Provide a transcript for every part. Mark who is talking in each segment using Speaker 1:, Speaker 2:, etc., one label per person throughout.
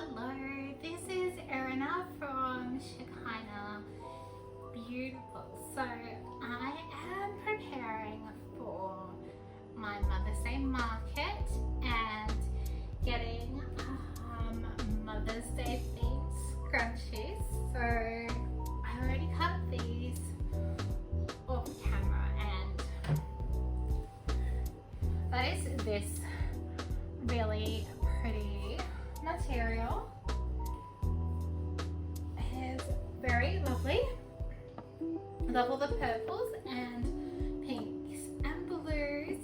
Speaker 1: Hello, this is Erina from Shekinah Beautiful. So I am preparing for my Mother's Day market and getting Mother's Day themed scrunchies. So I already cut these off camera, and that is this really pretty material. It is very lovely. I love all the purples and pinks and blues.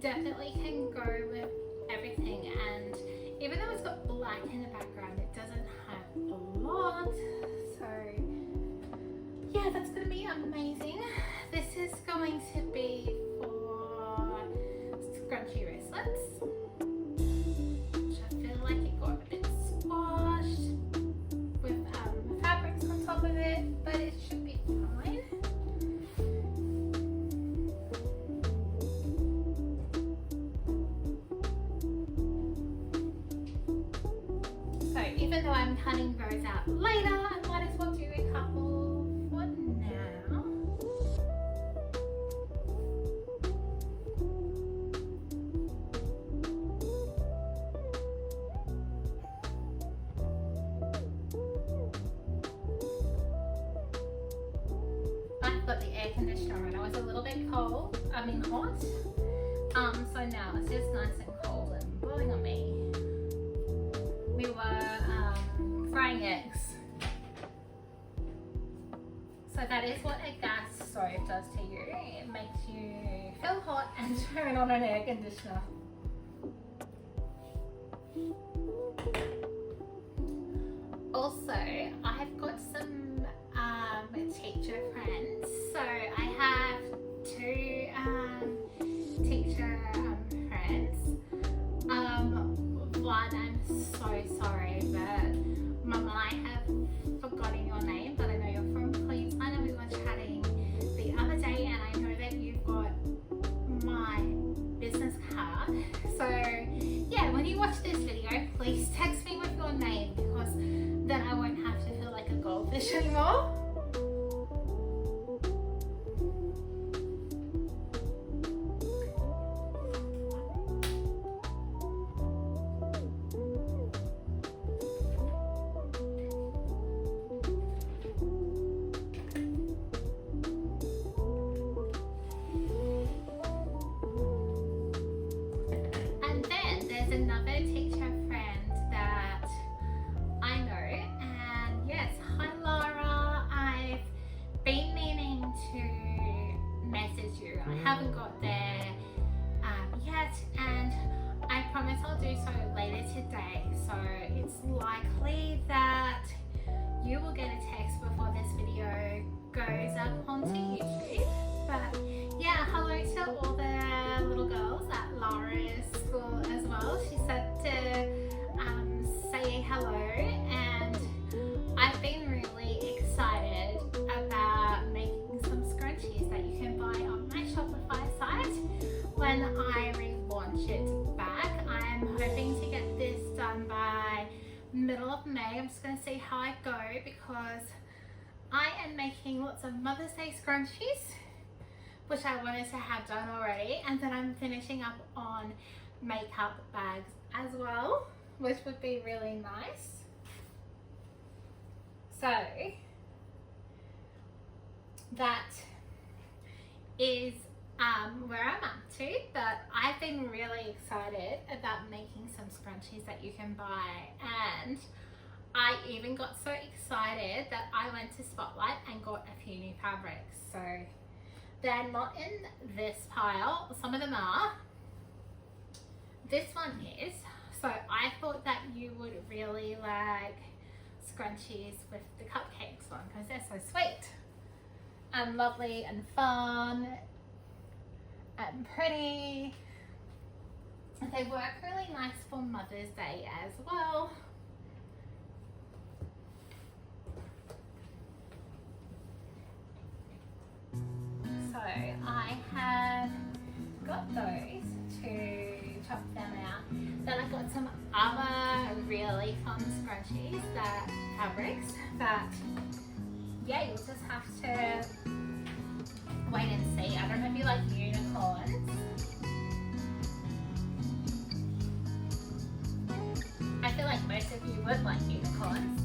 Speaker 1: Definitely can go with everything, and even though it's got black in the background, it doesn't have a lot. So yeah, that's going to be amazing. This is going to be for scrunchy wristlets. I feel like it got a bit squashed with fabrics on top of it, but it should be fine. So even though I'm cutting those out later, I might as well do a couple for now. I've got the air conditioner on. I was a little bit cold, hot. So now it's just nice and cold and blowing on me. We were frying eggs. So that is what a gas stove does to you. It makes you feel hot and turn on an air conditioner. Also, I've got some teacher friends. So I have two teacher friends. One, I'm so sorry, but Mum and I have forgotten your name, but I know you're from Queensland, and we were chatting the other day, and I know that you've got my business card. So yeah, when you watch this video, please text me with your name, because then I won't have to feel like a goldfish anymore. Another teacher friend that I know, and yes, hi Laura, I've been meaning to message you. I haven't got there yet, and I promise I'll do so later today. So it's likely that you will get a text before this video goes up onto YouTube. But yeah, hello to all the little girls at Laura's school as well. She said to say hello, and I've been really excited about making some scrunchies that you can buy on my Shopify site when I relaunch it back. I'm hoping to get this done by middle of May. I'm just going to see how I go, because I am making lots of Mother's Day scrunchies, which I wanted to have done already, and then I'm finishing up on makeup bags as well, which would be really nice. So that is where I'm up to, but I've been really excited about making some scrunchies that you can buy, and I even got so excited that I went to Spotlight and got a few new fabrics. So they're not in this pile, some of them are. This one is. So I thought that you would really like scrunchies with the cupcakes one, because they're so sweet and lovely and fun and pretty. They work really nice for Mother's Day as well. So I have got those to chop them out. Then I've got some other really fun scrunchies, that fabrics, that yeah, you'll just have to wait and see. I don't know if you like unicorns. I feel like most of you would like unicorns.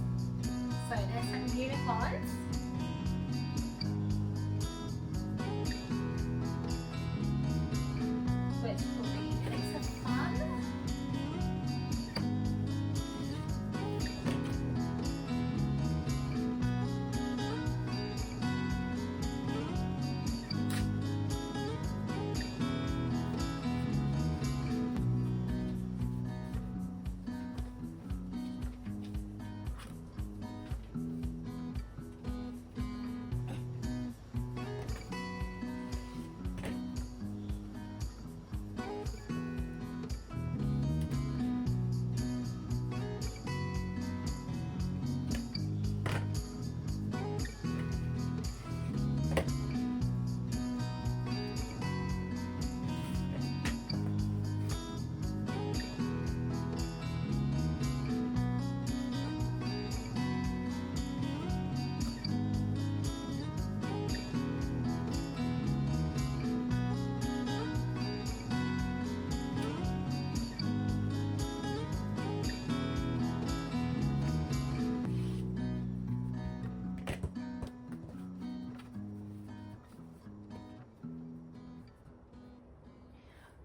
Speaker 1: So there's some unicorns. Which will be pretty some fun.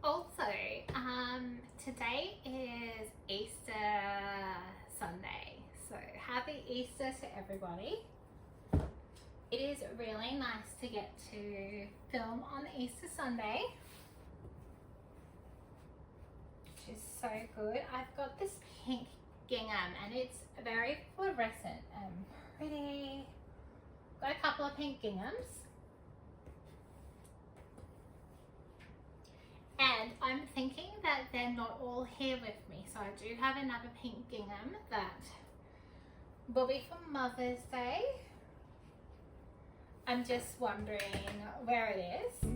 Speaker 1: Also, today is Easter Sunday, so happy Easter to everybody. It is really nice to get to film on Easter Sunday, which is so good. I've got this pink gingham and it's very fluorescent and pretty. Got a couple of pink ginghams. And I'm thinking that they're not all here with me, so I do have another pink gingham that will be for Mother's Day. I'm just wondering where it is.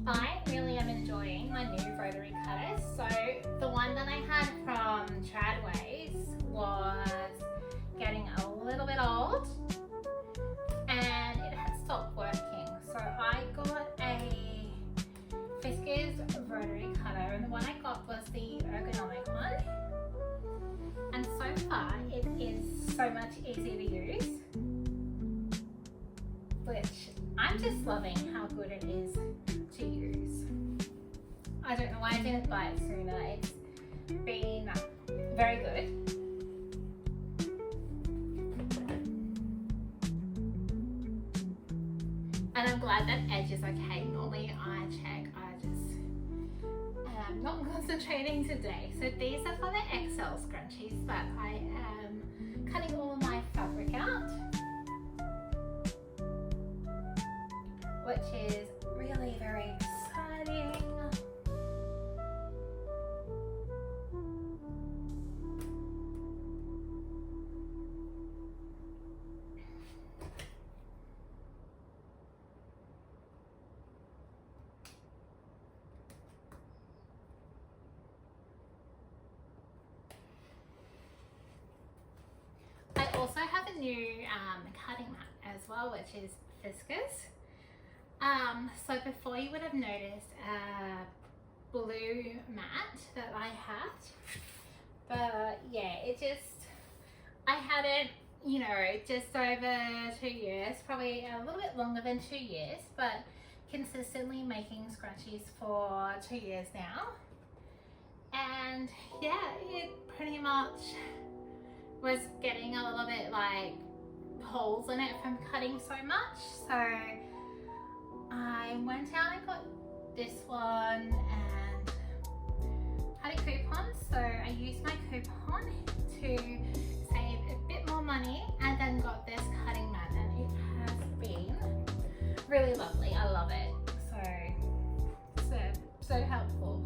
Speaker 1: I really am enjoying my new rotary cutters. So the one that I had from Tradways was getting a little bit old and it had stopped working. So I got a Fiskars rotary cutter, and the one I got was the ergonomic one. And so far it is so much easier to use, which I'm just loving how good it is to use. I don't know why I didn't buy it sooner. It's been very good. And I'm glad that edge is okay. Normally I check, I just am not concentrating today. So these are for the XL scrunchies that I am cutting all of my fabric out, which is really very exciting. I also have a new cutting mat as well, which is Fiskars. So before you would have noticed a blue mat that I had, but yeah, I had it, you know, just over 2 years, probably a little bit longer than 2 years, but consistently making scrunchies for 2 years now. And yeah, it pretty much was getting a little bit like holes in it from cutting so much. So I went out and got this one and had a coupon, so I used my coupon to save a bit more money and then got this cutting mat, and it has been really lovely. I love it. So helpful.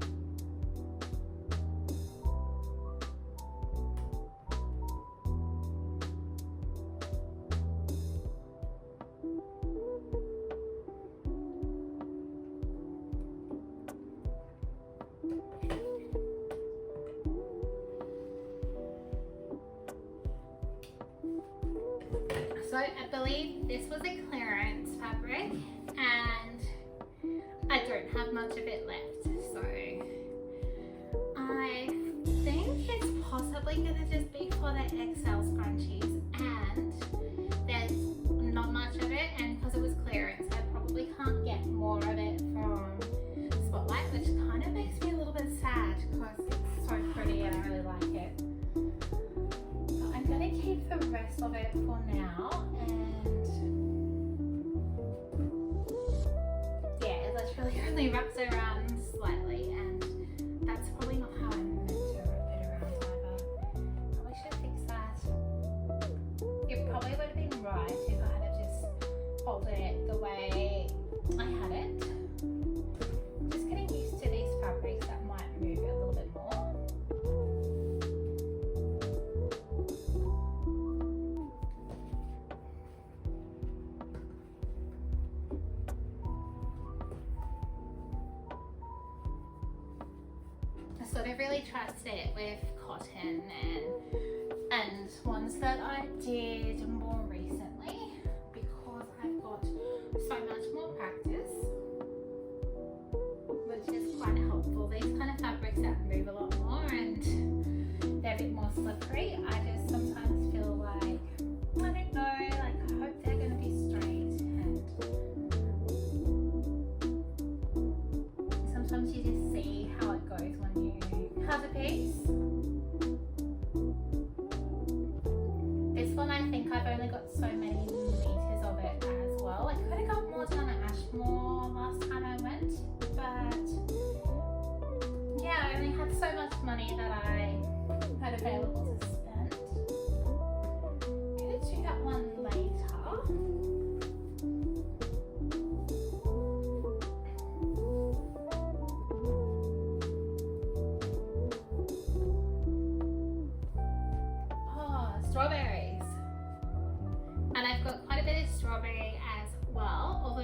Speaker 1: So I believe this was a clearance fabric and I don't have much of it left, so I think it's possibly going to just be for the XL scrunchies, and there's not much of it, and because it was clearance I probably can't get more of it from Spotlight, which kind of makes me a little bit sad because it's so pretty and I really like it. But I'm going to keep the rest of it for now, and only wraps it around slightly, and that's probably not how I'm meant to wrap it around either. Probably should fix that. It probably would have been right if I had just folded it the way I had it. Just getting used to these fabrics that might move it a little bit more. So I really trust it with cotton and ones that I did more recently, because I've got so much more practice, which is quite helpful. These kind of fabrics that move a lot more and they're a bit more slippery, I just sometimes feel like, I don't know, like I hope they're going to be straight, and sometimes you just see how it goes when you cut a piece. This one I think I've only got so many meters of it as well. I could have got more done at Ashmore last time I went, but yeah, I only had so much money that I had available to spend. I'm gonna do that one later. Strawberries, and I've got quite a bit of strawberry as well, although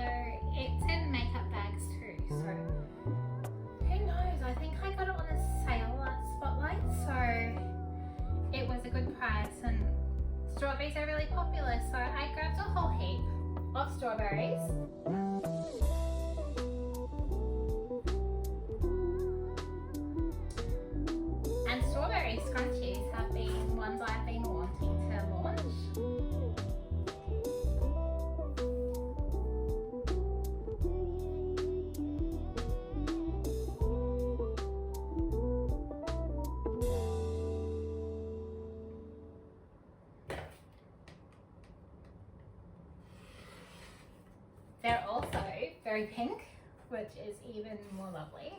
Speaker 1: it's in makeup bags too, so who knows. I think I got it on a sale at Spotlight, so it was a good price, and strawberries are really popular, so I grabbed a whole heap of strawberries. And strawberry scrunchies have been ones I've been wanting to launch. They're also very pink, which is even more lovely.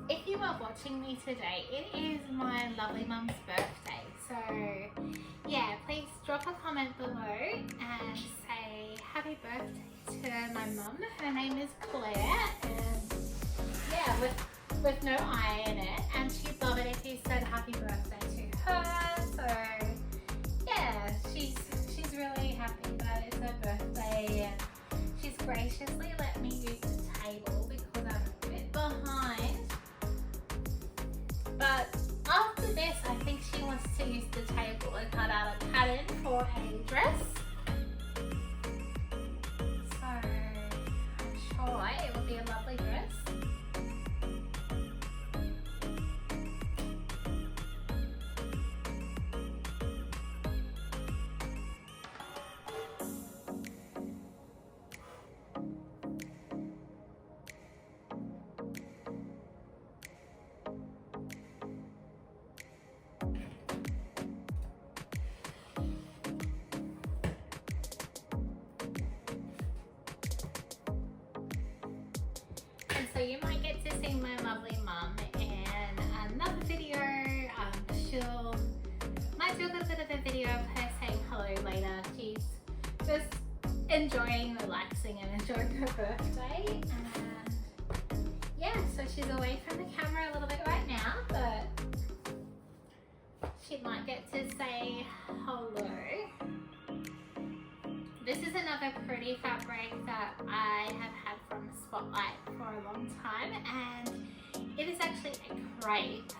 Speaker 1: If you are watching me today, it is my lovely mum's birthday, so yeah, please drop a comment below and say happy birthday to my mum. Her name is Claire, and yeah, with no I in it, and she'd love it if you said happy birthday to her. So yeah, she's really happy that it's her birthday, and she's graciously let me use the table because I'm a bit behind. But after this, I think she wants to use the table and cut out a pattern for a dress. So I'm sure it will be a lovely dress. so you might get to see my lovely mum in another video. She'll might do a little bit of a video of her saying hello later. She's just enjoying relaxing and enjoying her birthday, and yeah, so she's away from the camera a little bit right now, but she might get to say hello. This is another pretty fabric that I have had from Spotlight for a long time, and it is actually a crepe,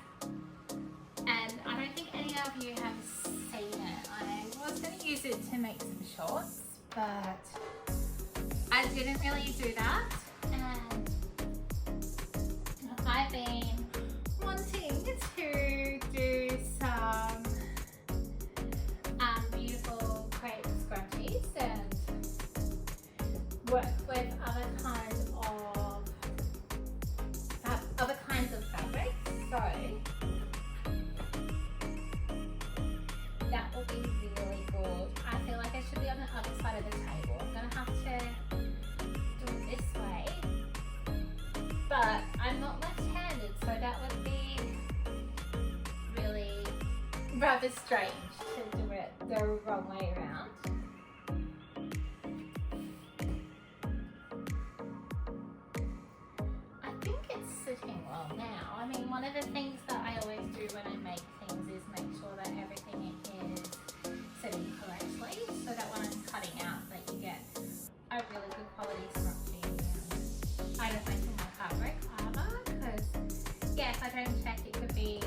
Speaker 1: and I don't think any of you have seen it. I was going to use it to make some shorts, but I didn't really do that, and I've been wanting to do some beautiful crepe scrunchies and work with other kinds of fabrics, so that will be really good. I feel like I should be on the other side of the table. I'm gonna have to do it this way, but I'm not left-handed, so that would be really rather strange to do it the wrong way around. I think it's sitting well now. I mean, one of the things that I always do when I make things is make sure that everything is sitting correctly, so that when I'm cutting out that you get a really good quality scrunchie. I don't make my fabric either, because yeah, if I don't check, it could be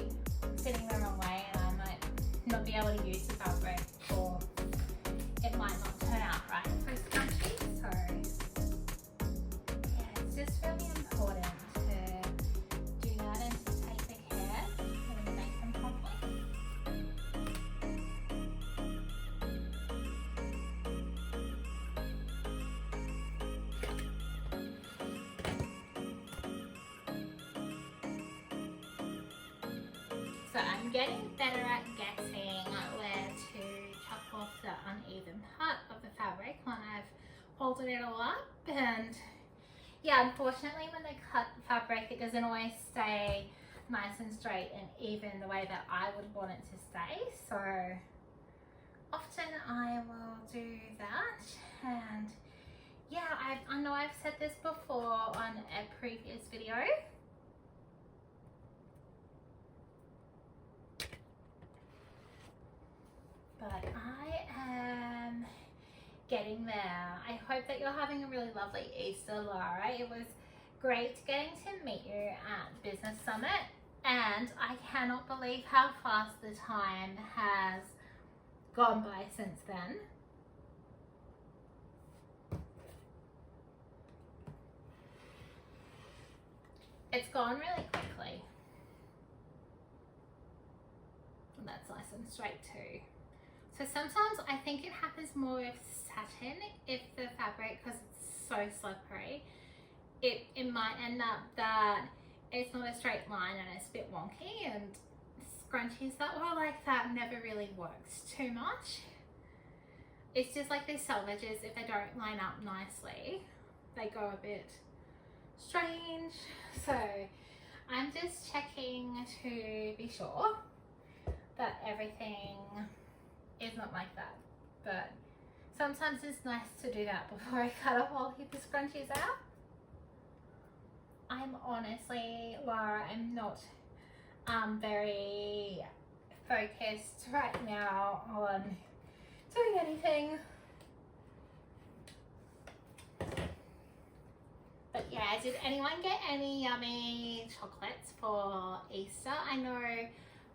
Speaker 1: sitting the wrong way and I might not be able to use the fabric, or it might not turn out right for scrunchies. So yeah, it's just really important to do that and to take the care when you make them properly. So I'm getting better at guessing where to chop off the uneven part of the fabric when I've folded it all up, and yeah, unfortunately when they cut the fabric it doesn't always stay nice and straight and even the way that I would want it to stay, so often I will do that. And yeah, I know I've said this before on a previous video, but I am getting there. I hope that you're having a really lovely Easter, Laura. It was great getting to meet you at Business Summit, and I cannot believe how fast the time has gone by since then. It's gone really quickly. And that's nice and straight too. So sometimes I think it happens more with satin, if the fabric, because it's so slippery, it might end up that it's not a straight line and it's a bit wonky, and scrunchies that were like that never really works too much. It's just like these selvages, if they don't line up nicely, they go a bit strange. So I'm just checking to be sure that everything is not like that, but sometimes it's nice to do that before I cut a whole heap of scrunchies out. I'm honestly, Laura, I'm not very focused right now on doing anything. But yeah, did anyone get any yummy chocolates for Easter? I know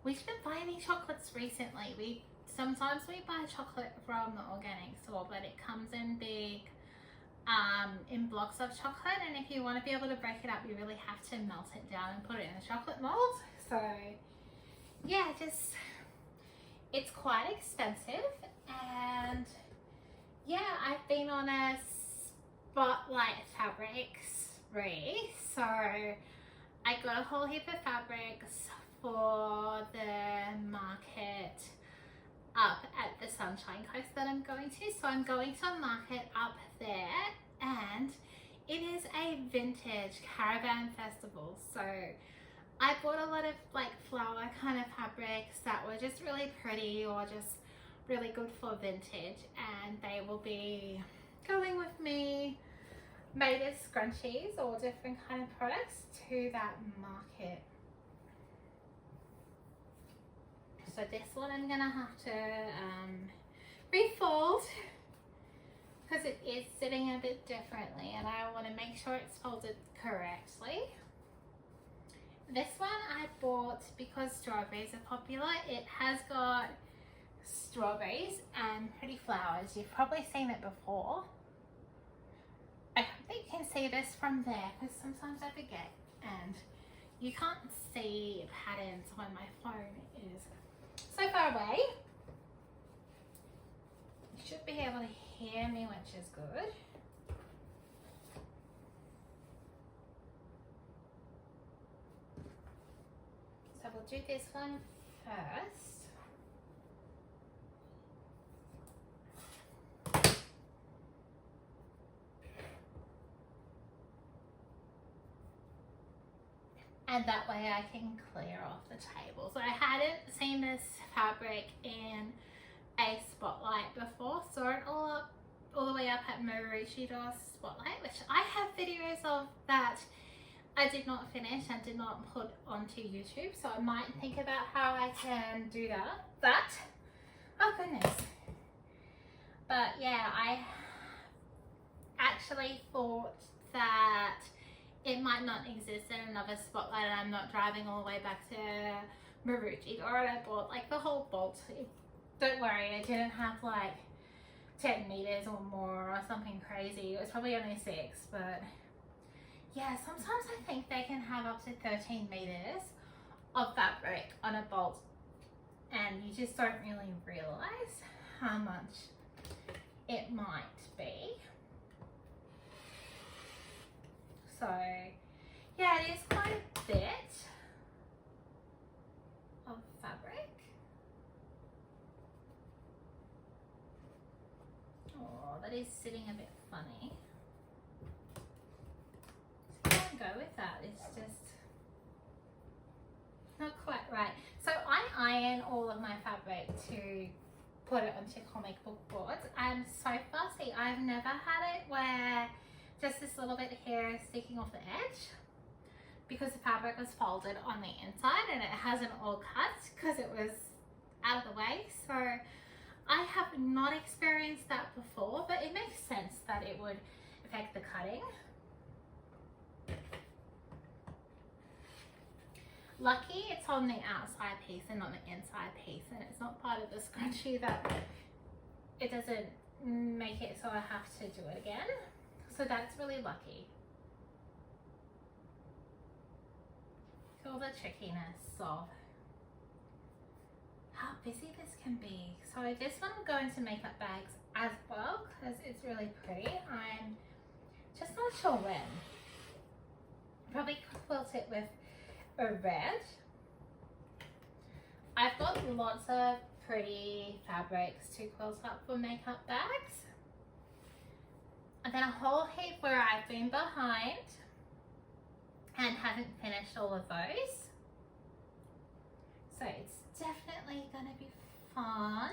Speaker 1: we didn't buy any chocolates recently. Sometimes we buy chocolate from the organic store, but it comes in big in blocks of chocolate, and if you want to be able to break it up, you really have to melt it down and put it in a chocolate mold. So yeah, it's quite expensive, and yeah, I've been on a Spotlight fabric spree, so I got a whole heap of fabrics for the market up at the Sunshine Coast that I'm going to. So I'm going to a market up there, and it is a vintage caravan festival, so I bought a lot of like flower kind of fabrics that were just really pretty or just really good for vintage, and they will be going with me, made as scrunchies or different kind of products to that market. So this one I'm gonna have to refold because it is sitting a bit differently and I want to make sure it's folded correctly. This one I bought because strawberries are popular. It has got strawberries and pretty flowers. You've probably seen it before. I hope that you can see this from there because sometimes I forget and you can't see patterns when my phone is so far away. You should be able to hear me, which is good. So we'll do this one first. And that way I can clear off the table. So I hadn't seen this fabric in a spotlight before. Saw it all the way up at Maroochydore Spotlight, which I have videos of that I did not finish and did not put onto YouTube. So I might think about how I can do that. Oh goodness. But yeah, I actually thought that it might not exist in another spotlight and I'm not driving all the way back to Maroochydore, and I bought like the whole bolt. Don't worry, it didn't have like 10 meters or more or something crazy. It was probably only 6, but yeah, sometimes I think they can have up to 13 meters of fabric on a bolt and you just don't really realize how much it might be. So yeah, it is quite a bit of fabric. Oh, that is sitting a bit funny. So I can't go with that. It's just not quite right. So I iron all of my fabric to put it onto comic book boards. I'm so fussy. I've never had it where just this little bit here is sticking off the edge because the fabric was folded on the inside and it hasn't all cut because it was out of the way. So I have not experienced that before, but it makes sense that it would affect the cutting. Lucky it's on the outside piece and not the inside piece, and it's not part of the scrunchie that it doesn't make it so I have to do it again. So that's really lucky. All the trickiness of how busy this can be. So this one will go into makeup bags as well because it's really pretty. I'm just not sure when. Probably quilt it with a red. I've got lots of pretty fabrics to quilt up for makeup bags. And then a whole heap where I've been behind and haven't finished all of those. So it's definitely gonna be fun.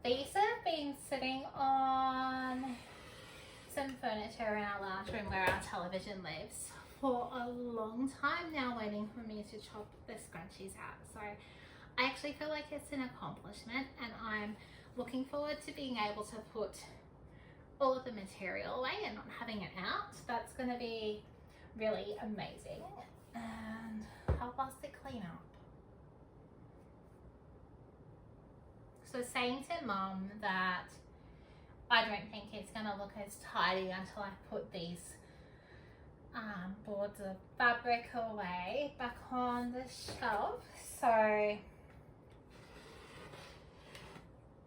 Speaker 1: These have been sitting on some furniture in our lounge room where our television lives for a long time now, waiting for me to chop the scrunchies out. So I actually feel like it's an accomplishment and I'm looking forward to being able to put all of the material away and not having it out. That's going to be really amazing and help us to clean up. So saying to Mum that I don't think it's going to look as tidy until I put these boards of fabric away back on the shelf. So I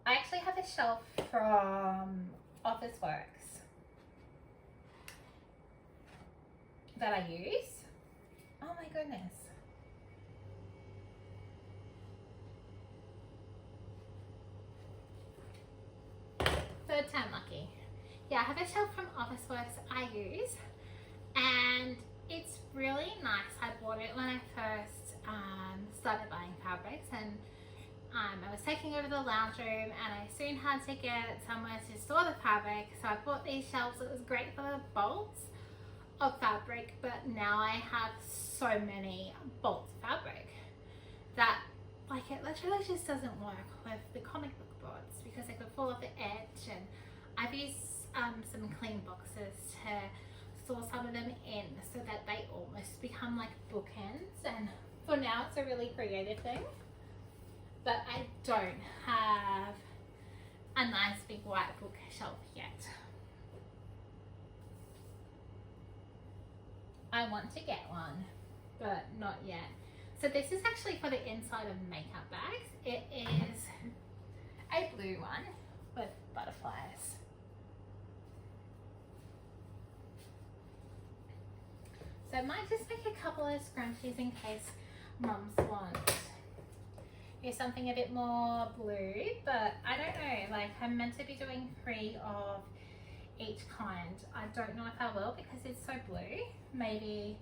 Speaker 1: actually have a shelf from Office Works that I use. Oh my goodness. third time lucky. Yeah, I have a shelf from Officeworks I use, and it's really nice. I bought it when I first started buying fabrics, and I was taking over the lounge room, and I soon had to get somewhere to store the fabric, so I bought these shelves. It was great for the bolts of fabric, but now I have so many bolts of fabric that like it literally just doesn't work with the comic book boards because they could fall off the edge, and I've used some clean boxes to store some of them in so that they almost become like bookends, and for now it's a really creative thing. But I don't have a nice big white bookshelf yet. I want to get one, but not yet. So this is actually for the inside of makeup bags. It is a blue one with butterflies. So I might just make a couple of scrunchies in case mums wants something a bit more blue, but I don't know, like I'm meant to be doing 3 of each kind. I don't know if I will because it's so blue. Maybe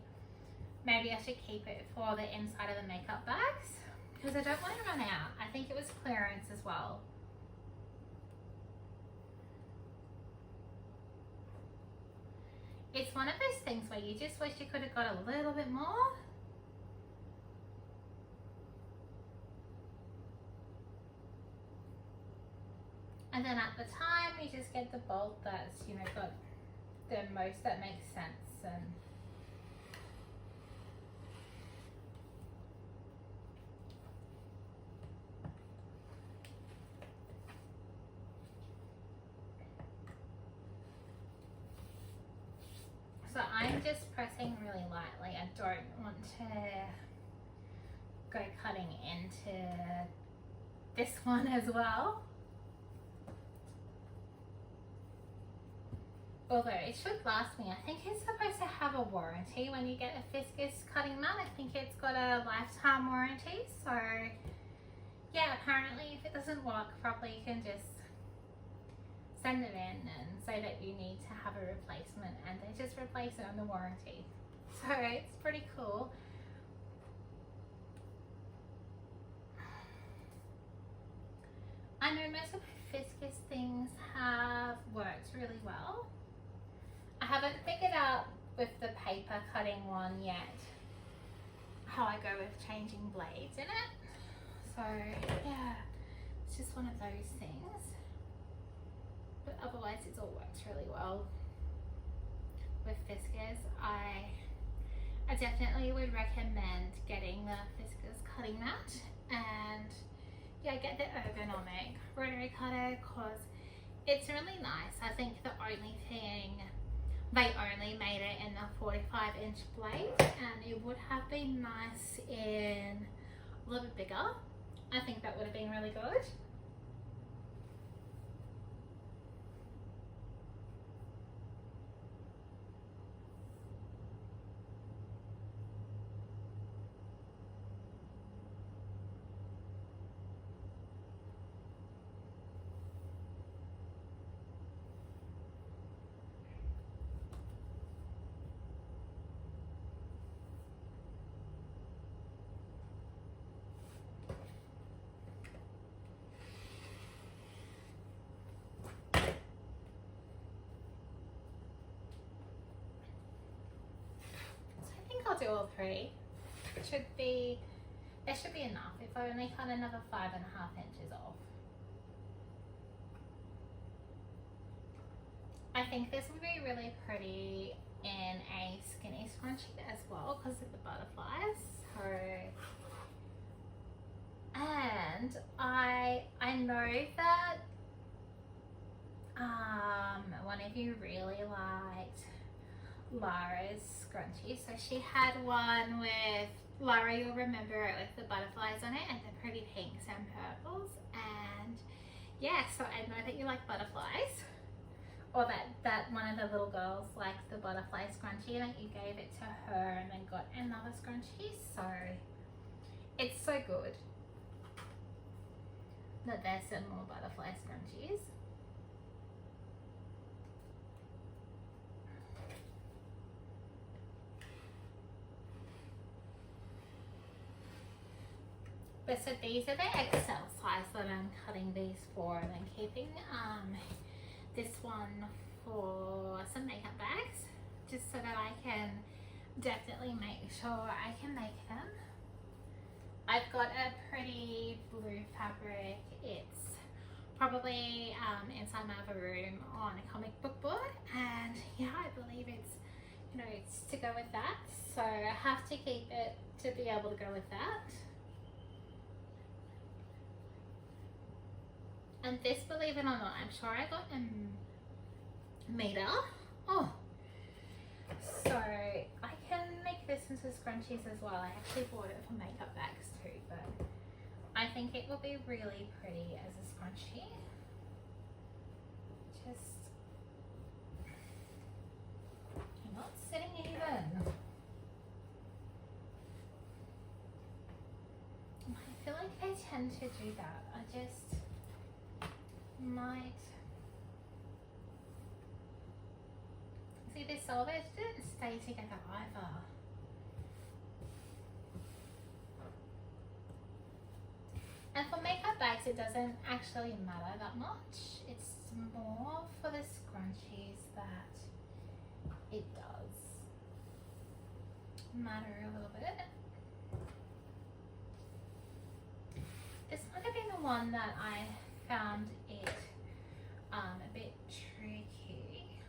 Speaker 1: I should keep it for the inside of the makeup bags because I don't want to run out. I think it was clearance as well. It's one of those things where you just wish you could have got a little bit more. And then at the time, you just get the bolt that's, you know, got the most that makes sense. And so I'm just pressing really lightly. I don't want to go cutting into this one as well. Although it should last me. I think it's supposed to have a warranty when you get a Fiscus cutting mat. I think it's got a lifetime warranty. So yeah, apparently if it doesn't work properly, you can just send it in and say that you need to have a replacement, and they just replace it on the warranty. So it's pretty cool. I know most of the Fiscus things have worked really well. I haven't figured out with the paper cutting one yet how I go with changing blades in it. So yeah, it's just one of those things. But otherwise it's all worked really well with Fiscus. I definitely would recommend getting the Fiscus cutting mat, and yeah, get the ergonomic rotary cutter because it's really nice. I think the only thing, they only made it in the 45-inch blade, and it would have been nice in a little bit bigger. I think that would have been really good. I'll do all 3. It should be enough if I only cut another 5.5 inches off. I think this would be really pretty in a skinny scrunchie as well because of the butterflies. So, and I know that one of you really liked Lara's scrunchie. So she had one with, Lara, you'll remember it, with the butterflies on it and the pretty pinks and purples. And yeah, so I know that you like butterflies, or that one of the little girls liked the butterfly scrunchie, and that you gave it to her and then got another scrunchie. So it's so good that there's some more butterfly scrunchies. But so these are the XL size that I'm cutting these for, and I'm keeping this one for some makeup bags, just so that I can definitely make sure I can make them. I've got a pretty blue fabric. It's probably inside my other room on a comic book board, and yeah, I believe it's, you know, it's to go with that, so I have to keep it to be able to go with that. And this, believe it or not, I'm sure I got a meter. Oh, so I can make this into scrunchies as well. I actually bought it for makeup bags too, but I think it will be really pretty as a scrunchie. Just, you're not sitting even. I feel like I tend to do that. I just might. See, this solvage didn't stay together either. And for makeup bags, it doesn't actually matter that much. It's more for the scrunchies that it does matter a little bit. This might have been the one that I found it a bit tricky.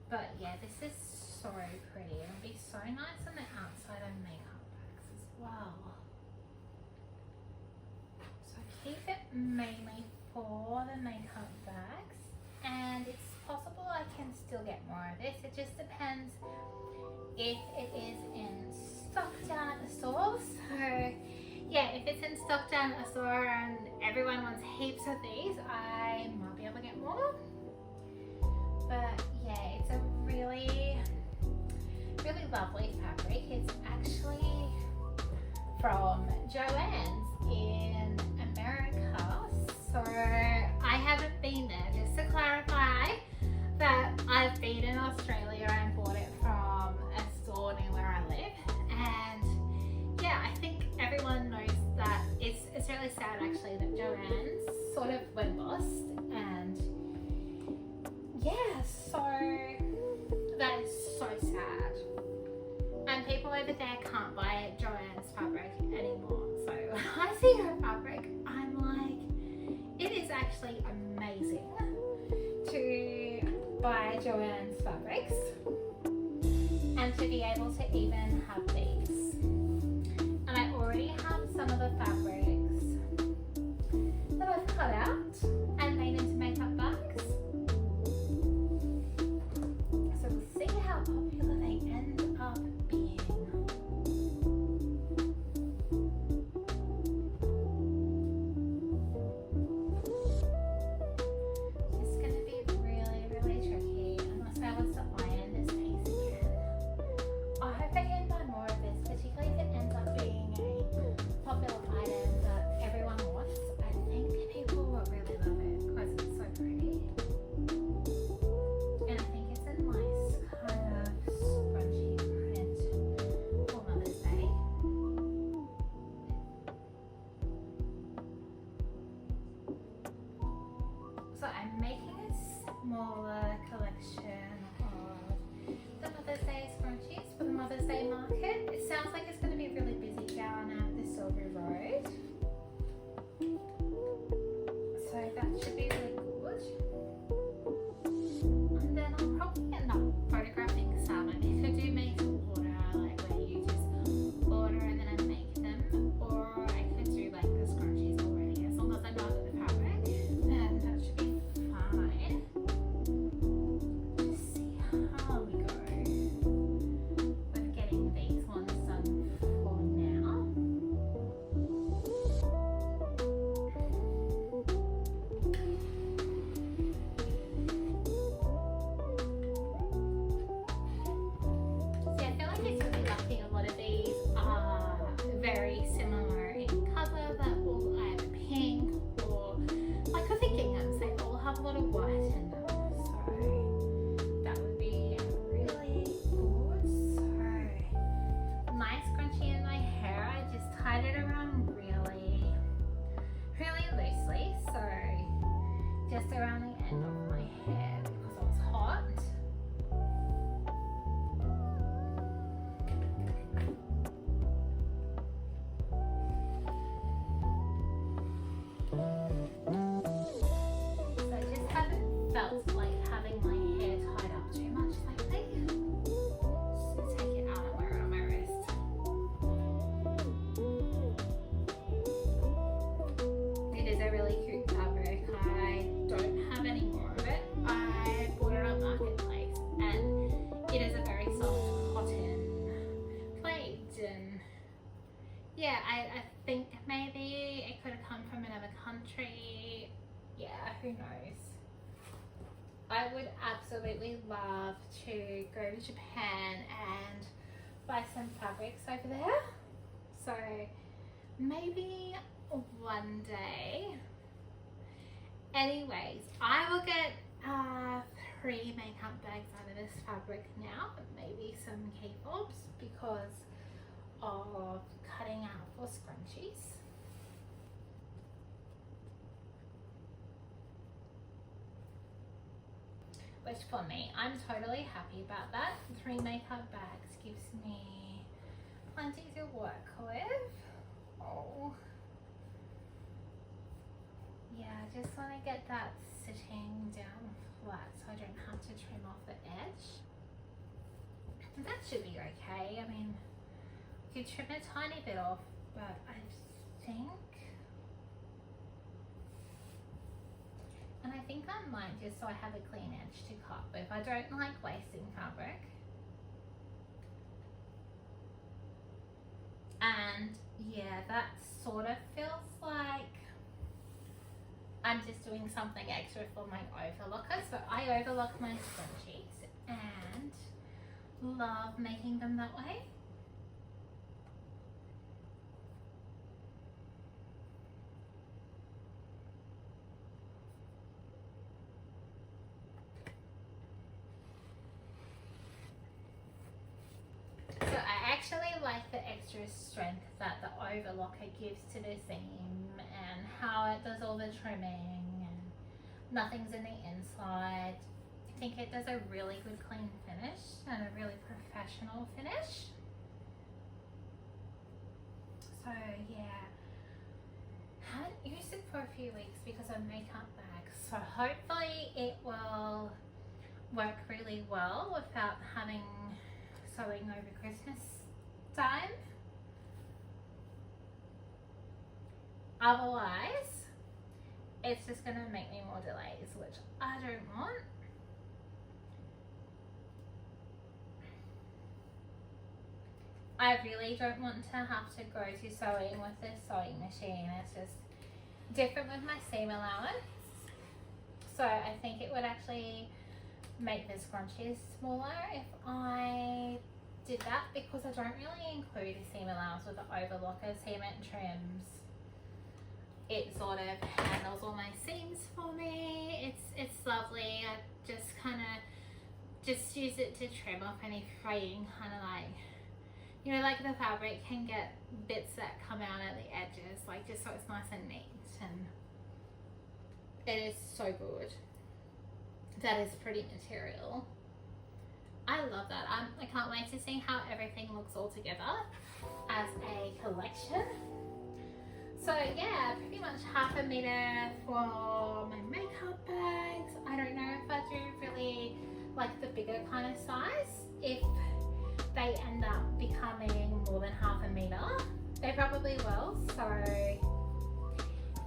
Speaker 1: But yeah, this is so pretty. It'll be so nice on the outside of makeup bags as well. So I keep it mainly for the makeup bags, and it's possible I can still get more of this. It just depends if it is in stock down at the store. So yeah, if it's in stock down at the store and everyone wants heaps of these, I might be able to get more. But yeah, it's a really, really lovely fabric. It's actually from Joann's in America. So I haven't been there. Just to clarify that I've been in Australia and bought it from a store near where I live. And yeah, I think everyone knows that it's really sad actually that Joann's sort of went bust, and yeah, so that is so sad. And people over there can't buy Joann's fabric anymore. So when I see her fabric, I'm like, it is actually amazing to buy Joann's fabrics and to be able to even have these. And I already have some of the fabrics that I've cut out and made into makeup bags. So we'll see how popular they end up being. It's going to be really, really tricky unless I was to iron this piece again. I hope I can buy more of this, particularly if it ends up being a popular item that everyone wants. I think people will really love it because it's so pretty. And I think it's a nice kind of scrunchy print for Mother's Day. So I'm making a smaller collection of the Mother's Day scrunchies for the Mother's Day market. It sounds like it's going to be really busy down at the Silver Road. So that should be really good. And then I'll probably end up photographing some. And if I do make to order, like where you just order and then I make them, or I could do like the scrunchies already. As long as I know the fabric, then that should be fine. Just see how we go with getting these ones done for now. end of my hair because it was hot. So I just haven't felt like having my hair tied up too much lately. Just take it out and wear it on my wrist. It is a really cute fabric. I don't have any more of it. I bought it on Marketplace and it is a very soft cotton plaid, and yeah, I think maybe it could have come from another country. Yeah, who knows. I would absolutely love to go to Japan and buy some fabrics over there. So maybe one day. Anyways, I will get 3 makeup bags out of this fabric now, maybe some key fobs because of cutting out for scrunchies. Which for me, I'm totally happy about that. 3 makeup bags gives me plenty to work with. Oh. Yeah, I just want to get that sitting down flat so I don't have to trim off the edge. That should be okay. I mean, you trim a tiny bit off, but I think, and I think I might just so I have a clean edge to cut with. I don't like wasting fabric. And yeah, that sort of feels like I'm just doing something extra for my overlockers. So I overlock my scrunchies and love making them that way. So I actually like the extra strength that the overlocker gives to the seam and how it does all the trimming and nothing's in the inside. I think it does a really good clean finish and a really professional finish. So yeah, haven't used it for a few weeks because of makeup bags. So hopefully it will work really well without having sewing over Christmas time. Otherwise, it's just going to make me more delays, which I don't want. I really don't want to have to go to sewing with this sewing machine. It's just different with my seam allowance. So I think it would actually make the scrunchies smaller if I did that, because I don't really include a seam allowance with the overlocker. Seam it trims. It sort of handles all my seams for me. It's lovely. I just kind of just use it to trim off any fraying, kind of like, you know, like the fabric can get bits that come out at the edges, like just so it's nice and neat, and it is so good. That is pretty material. I love that. I can't wait to see how everything looks all together as a collection. So yeah, pretty much 1/2 meter for my makeup bags. I don't know if I do really like the bigger kind of size. If they end up becoming more than 1/2 meter, they probably will. So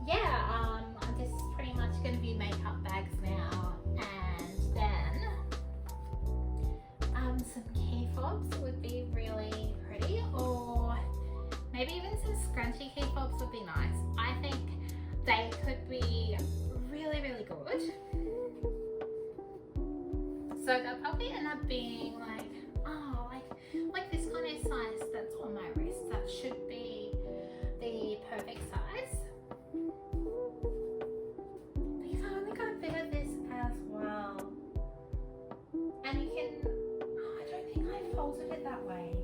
Speaker 1: yeah, I'm just pretty much going to be makeup bags now, and then some key fobs would be really pretty, or maybe even some scrunchy key fobs would be nice. I think they could be really, really good. So they'll probably end up being like, oh, like this kind of size that's on my wrist. That should be the perfect size. Because I only got a bit of this as well. And you can, oh, I don't think I folded it that way.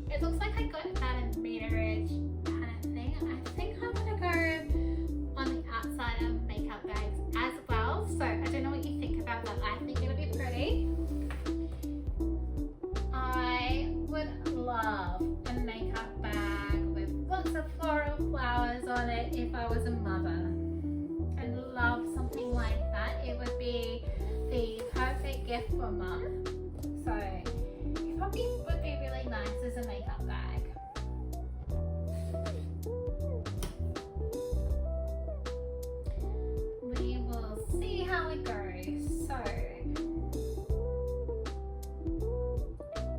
Speaker 1: It looks like I got about a meterage kind of thing. I think I want to go on the outside of for mum. So it probably would be really nice as a makeup bag. We will see how it goes. So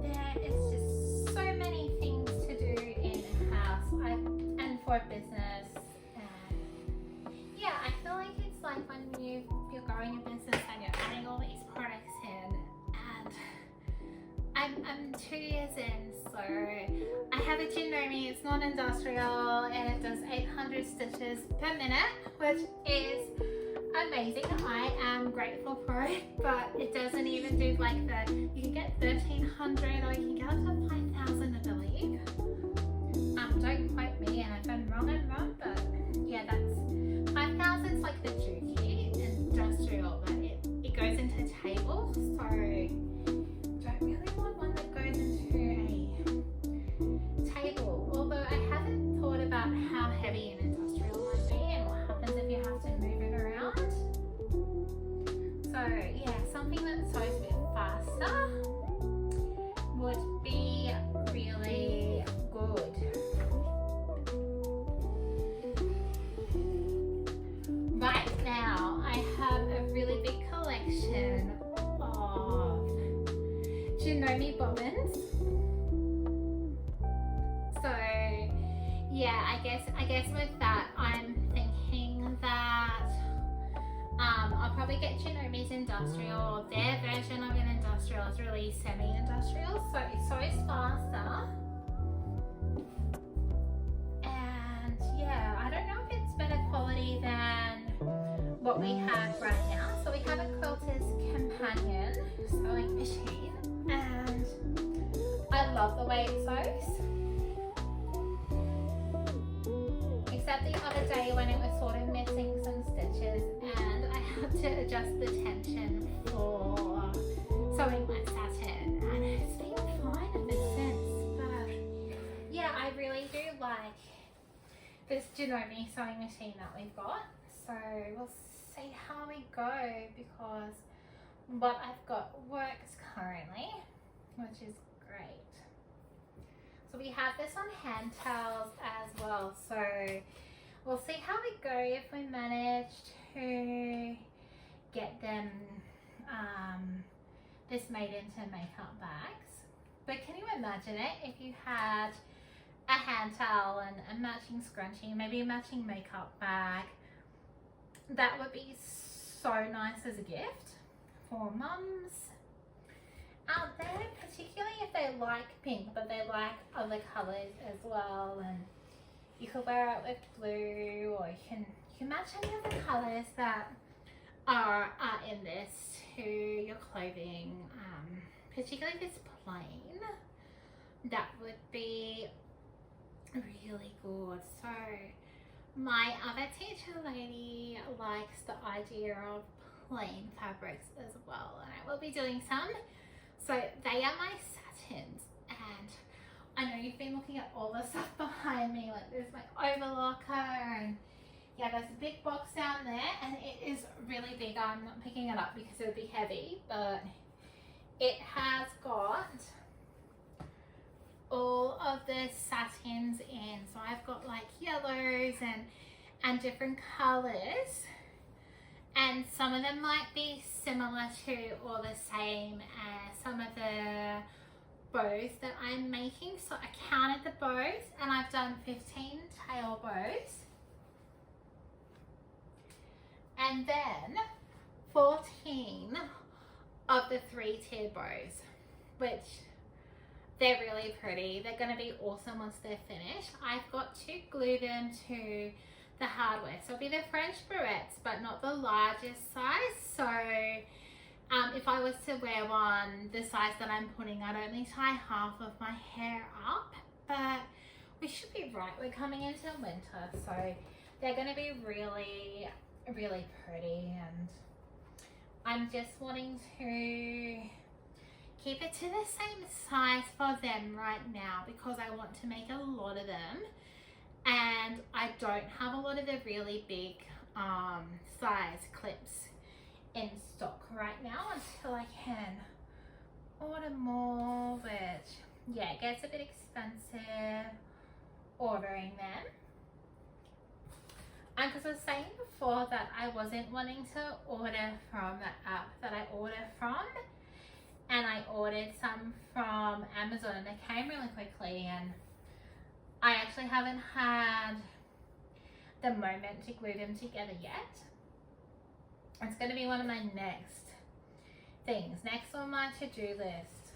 Speaker 1: there is just so many things to do in house and for business. And yeah, I feel like it's like when you're growing a business and you're adding all these products in, and I'm 2 years in, so I have a Jinnomi. It's not industrial and it does 800 stitches per minute, which is amazing. I am grateful for it, but it doesn't even do like the, you can get 1300 or you can get up to 5000, I believe. Don't quote me, and if I'm wrong, but yeah, that's 5000 is like the Juki industrial, but it goes into tables, so don't really want one that goes into a table, although I haven't thought about how heavy an industrial might be and what happens if you have to move it around. So yeah, something that sews a bit faster would be really good. Right now I have a really big collection of Jinnomi bobbins. So yeah, I guess with that I'm thinking that I'll probably get Jinnomi's industrial. Their version of an industrial is really semi-industrial, so it sews faster. And yeah, I don't know if it's better quality than what we have right now. So we have a Quilter's Companion sewing machine, and I love the way it sews. Except the other day when it was sort of missing some stitches and I had to adjust the tension for sewing my satin, and it's been fine ever since. But yeah, I really do like this Jinnomi sewing machine that we've got. So we'll see how we go, because what I've got works currently, which is great. So we have this on hand towels as well, so we'll see how we go if we manage to get them this made into makeup bags. But can you imagine it if you had a hand towel and a matching scrunchie, maybe a matching makeup bag? That would be so nice as a gift for mums out there, particularly if they like pink but they like other colors as well. And you could wear it with blue, or you can match any of the colors that are in this to your clothing, particularly if it's plain. That would be really good. So my other teacher lady likes the idea of plain fabrics as well, and I will be doing some. So they are my satins, and I know you've been looking at all the stuff behind me, like there's my overlocker, and yeah, there's a big box down there, and it is really big. I'm not picking it up because it would be heavy, but it has got all of the satins in. So I've got like yellows and different colors, and some of them might be similar to or the same as some of the bows that I'm making. So I counted the bows and I've done 15 tail bows, and then 14 of the 3-tier bows, which they're really pretty. They're going to be awesome once they're finished. I've got to glue them to the hardware. So it'll be the French barrettes, but not the largest size. So if I was to wear one the size that I'm putting, I'd only tie half of my hair up, but we should be right. We're coming into winter, so they're going to be really, really pretty, and I'm just wanting to keep it to the same size for them right now because I want to make a lot of them, and I don't have a lot of the really big size clips in stock right now until I can order more, which yeah, it gets a bit expensive ordering them. And because I was saying before that I wasn't wanting to order from the app that I order from, and I ordered some from Amazon and they came really quickly, and I actually haven't had the moment to glue them together yet. It's going to be one of my next things, next on my to-do list.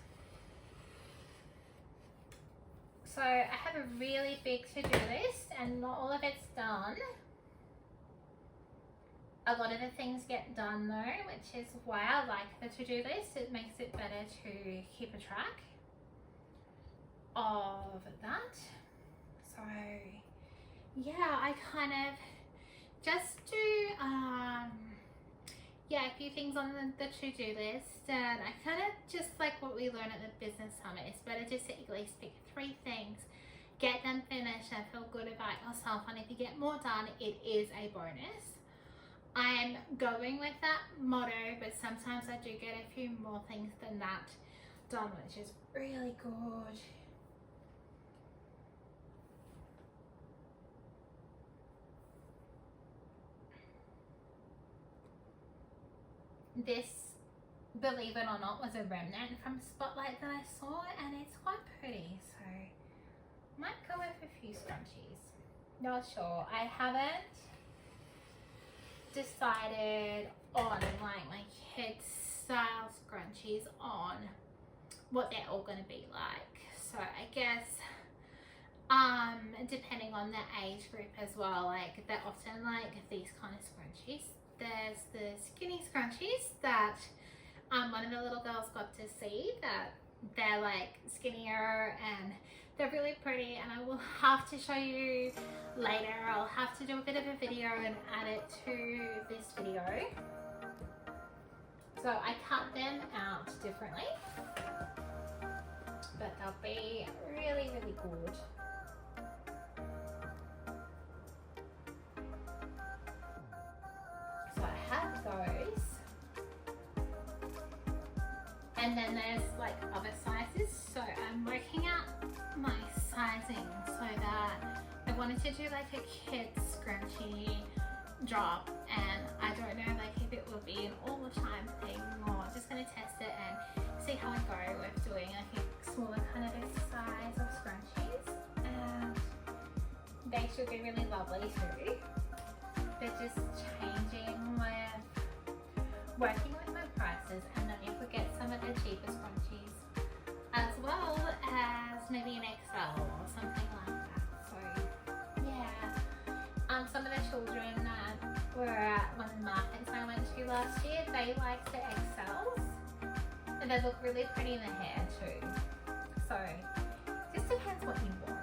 Speaker 1: So I have a really big to-do list and not all of it's done. A lot of the things get done though, which is why I like the to-do list. It makes it better to keep a track of that. So yeah, I kind of just do yeah, a few things on the to-do list, and I kind of just like what we learn at the business summit. It's better just to at least pick 3 things, get them finished and feel good about yourself, and if you get more done, it is a bonus. I'm going with that motto, but sometimes I do get a few more things than that done, which is really good. This, believe it or not, was a remnant from Spotlight that I saw, and it's quite pretty, so might go with a few scrunchies. Not sure. I haven't decided on like my kids style scrunchies on what they're all going to be like, so I guess depending on the age group as well, like they're often like these kind of scrunchies. There's the skinny scrunchies that one of the little girls got to see, that they're like skinnier and they're really pretty, and I will have to show you later. I'll have to do a bit of a video and add it to this video. So I cut them out differently, but they'll be really, really good. So I have those. And then there's like other sizes, so I'm working out my sizing so that I wanted to do like a kid's scrunchie drop, and I don't know like if it will be an all the time thing, or I'm just going to test it and see how I go with doing like a smaller kind of a size of scrunchies, and they should be really lovely too. They're just changing with working with my prices, and then if we get some of the cheaper scrunchies as well as maybe an XL or something like that. So yeah, some of the children that were at one of the markets I went to last year, they like the XLs, and they look really pretty in the hair too. So just depends what you want.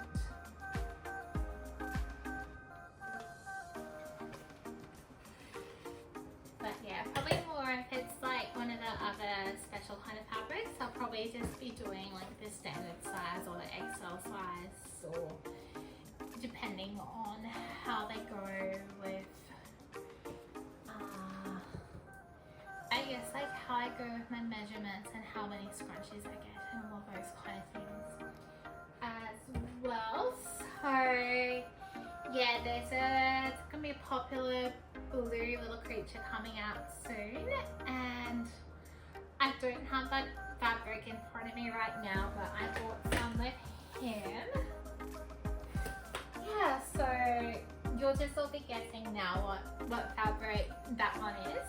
Speaker 1: But yeah, probably more if it's like one of the other special kind of fabrics, I'll probably just be doing like the standard size or the XL size, or depending on how they go with, I guess like how I go with my measurements and how many scrunchies I get and all those kind of things as well. So yeah, it's gonna be a popular blue little creature coming out soon, and I don't have that fabric in front of me right now, but I bought some with him. Yeah, so you'll just all be guessing now what fabric that one is.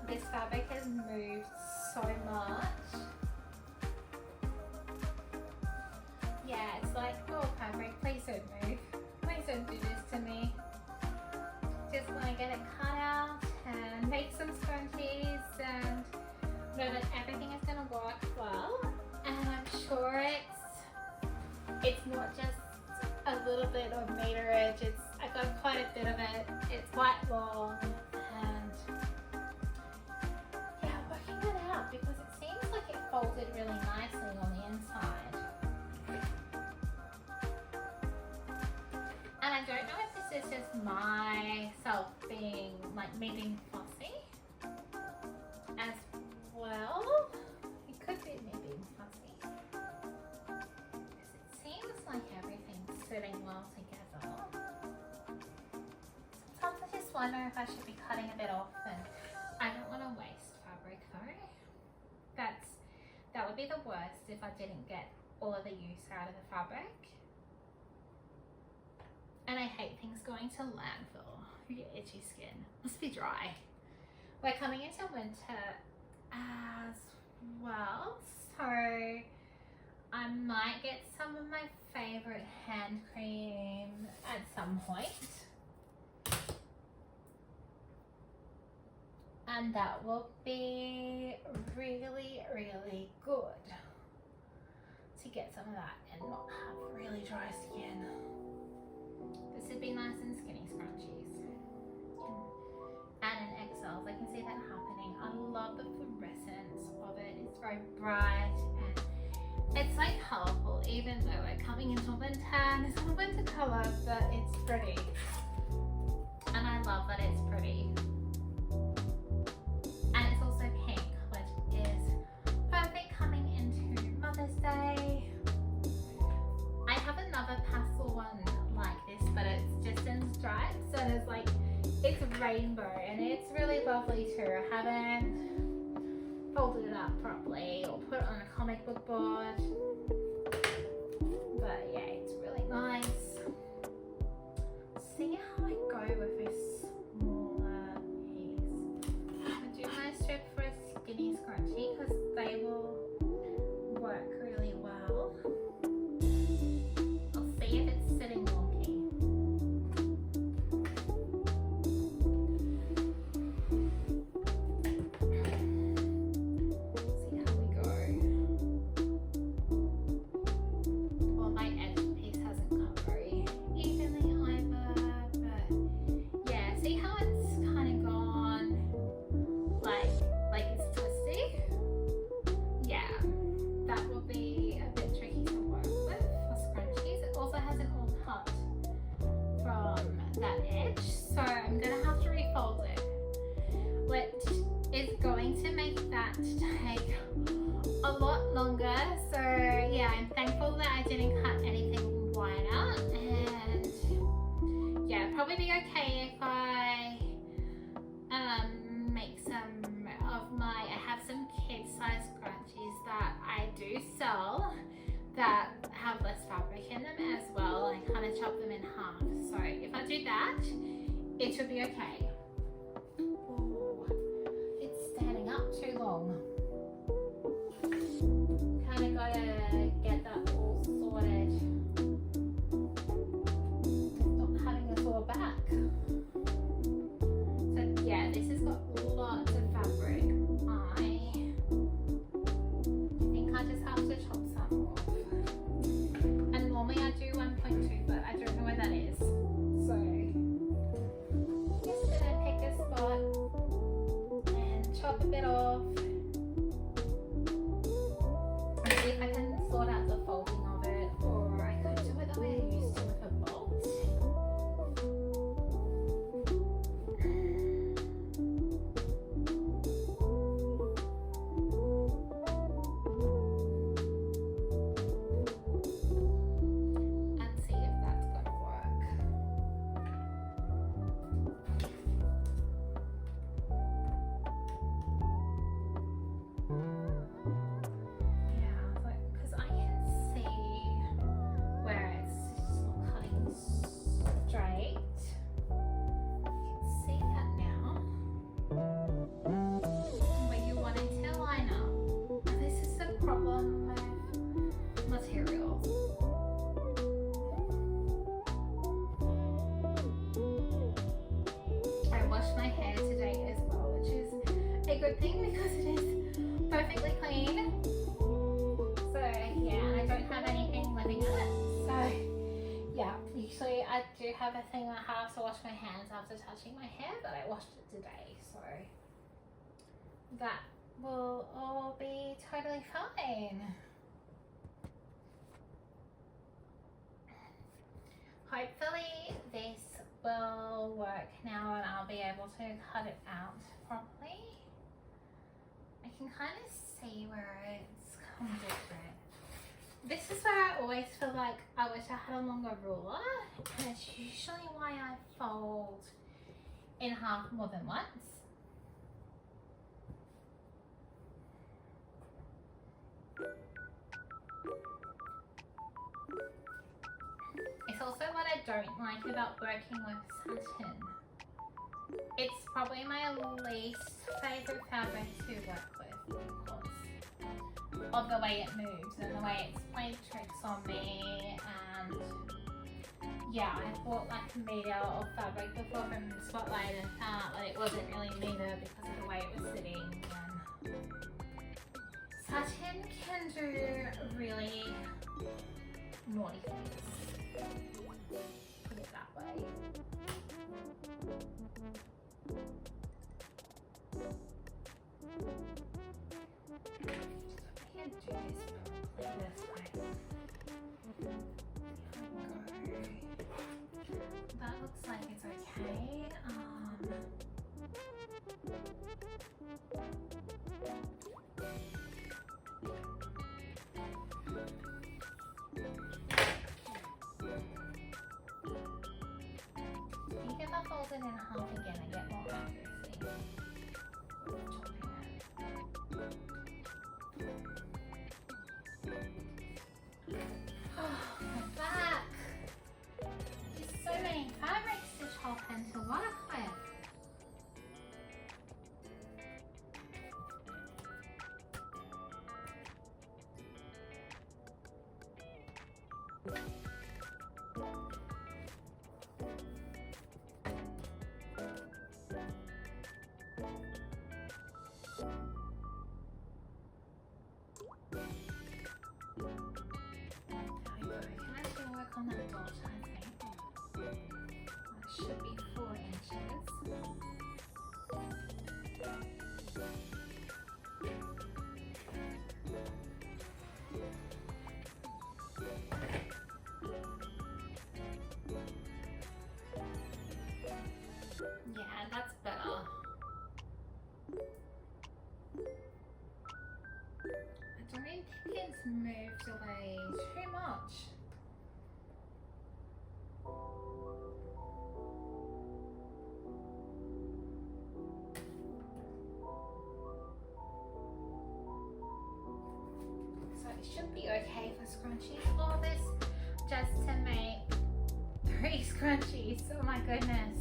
Speaker 1: This fabric has moved so much. Yeah, it's like, oh fabric, please don't move. Please don't do this to me. Just want to get it cut out and make some scrunchies and know that everything is going to work well. And I'm sure it's not just a little bit of meterage. I got quite a bit of it. It's quite long, and yeah, working it out because it seems like it folded really nicely on the inside. And I don't know if this is just my like me being fussy as well. It could be me being fussy. Because it seems like everything's sitting well together. Sometimes I just wonder if I should be cutting a bit off, and I don't want to waste fabric though. That would be the worst if I didn't get all of the use out of the fabric. And I hate things going to landfill. You get itchy skin. Must be dry. We're coming into winter as well, so I might get some of my favorite hand cream at some point. And that will be really, really good to get some of that and not have really dry skin. This would be nice and skinny scrunchies. And in XLs, I can see that happening. I love the fluorescence of it. It's very bright and it's like colourful, even though we're coming into winter and it's not a winter colour, but it's pretty. And I love that it's pretty. And it's also pink, which is perfect coming into Mother's Day. I have another pastel one like this, but it's just in stripes and it's like, it's rainbow and it's really lovely too. I haven't folded it up properly or put it on a comic book board, but yeah, it's really nice. See how I go with this smaller piece. I do my strip for a skinny scrunchie because they will work really well. I'll see if it's sitting wonky. See how we go. Well, my edge piece hasn't come very evenly either, but yeah, see how it's kind of gone like it's twisty? Yeah, that will be a bit tricky to work with for scrunchies. It also hasn't all cut from that edge, so I'm gonna have to refold it, which is going to make that take a lot longer. So yeah, I'm thankful that I didn't cut anything wider, and yeah, it'd probably be okay if I make some of my, I have some kid-size scrunchies that I do sell that have less fabric in them as well. I kind of chop them in half, so if I do that, it should be okay. Ooh, it's standing up too long. Kind of gotta get that all sorted. Not having a sore back. So yeah, this has got lots of fabric. I think I just have to chop some off. And normally I do 1.2, but I don't know where that is. So just gonna pick a spot and chop a bit off. And see if I can sort out the folding of it, or I could do it the way I used to with a bolt. And see if that's gonna work. Yeah, because I can see where it's not cutting straight. You can see that now. But you want it to line up. This is the problem with materials. I washed my hair today as well, which is a good thing because it is perfectly clean. So yeah, and I don't have anything living in it. So yeah, usually I do have a thing I have to wash my hands after touching my hair, but I washed it today, so that will all be totally fine. Hopefully this will work now and I'll be able to cut it out properly. I can kind of see where it's come different. This is where I always feel like I wish I had a longer ruler, and it's usually why I fold in half more than once. It's also what I don't like about working with satin. It's probably my least favourite fabric to work with because of the way it moves and the way it's played tricks on me. And yeah, I bought like a meter of fabric before from the Spotlight and found that it wasn't really meter because of the way it was sitting. And satin can do really naughty things, put it that way. I can do this properly this way. That looks like it's okay. I think if I fold it in half again, I get more accuracy. Oh, my back! There's so many fabrics to chop and to work with. On that dot, I think. That should be 4 inches. Yeah, that's better. I don't think it's moved away too much. So it should be okay for scrunchies. All this just to make 3 scrunchies. Oh my goodness.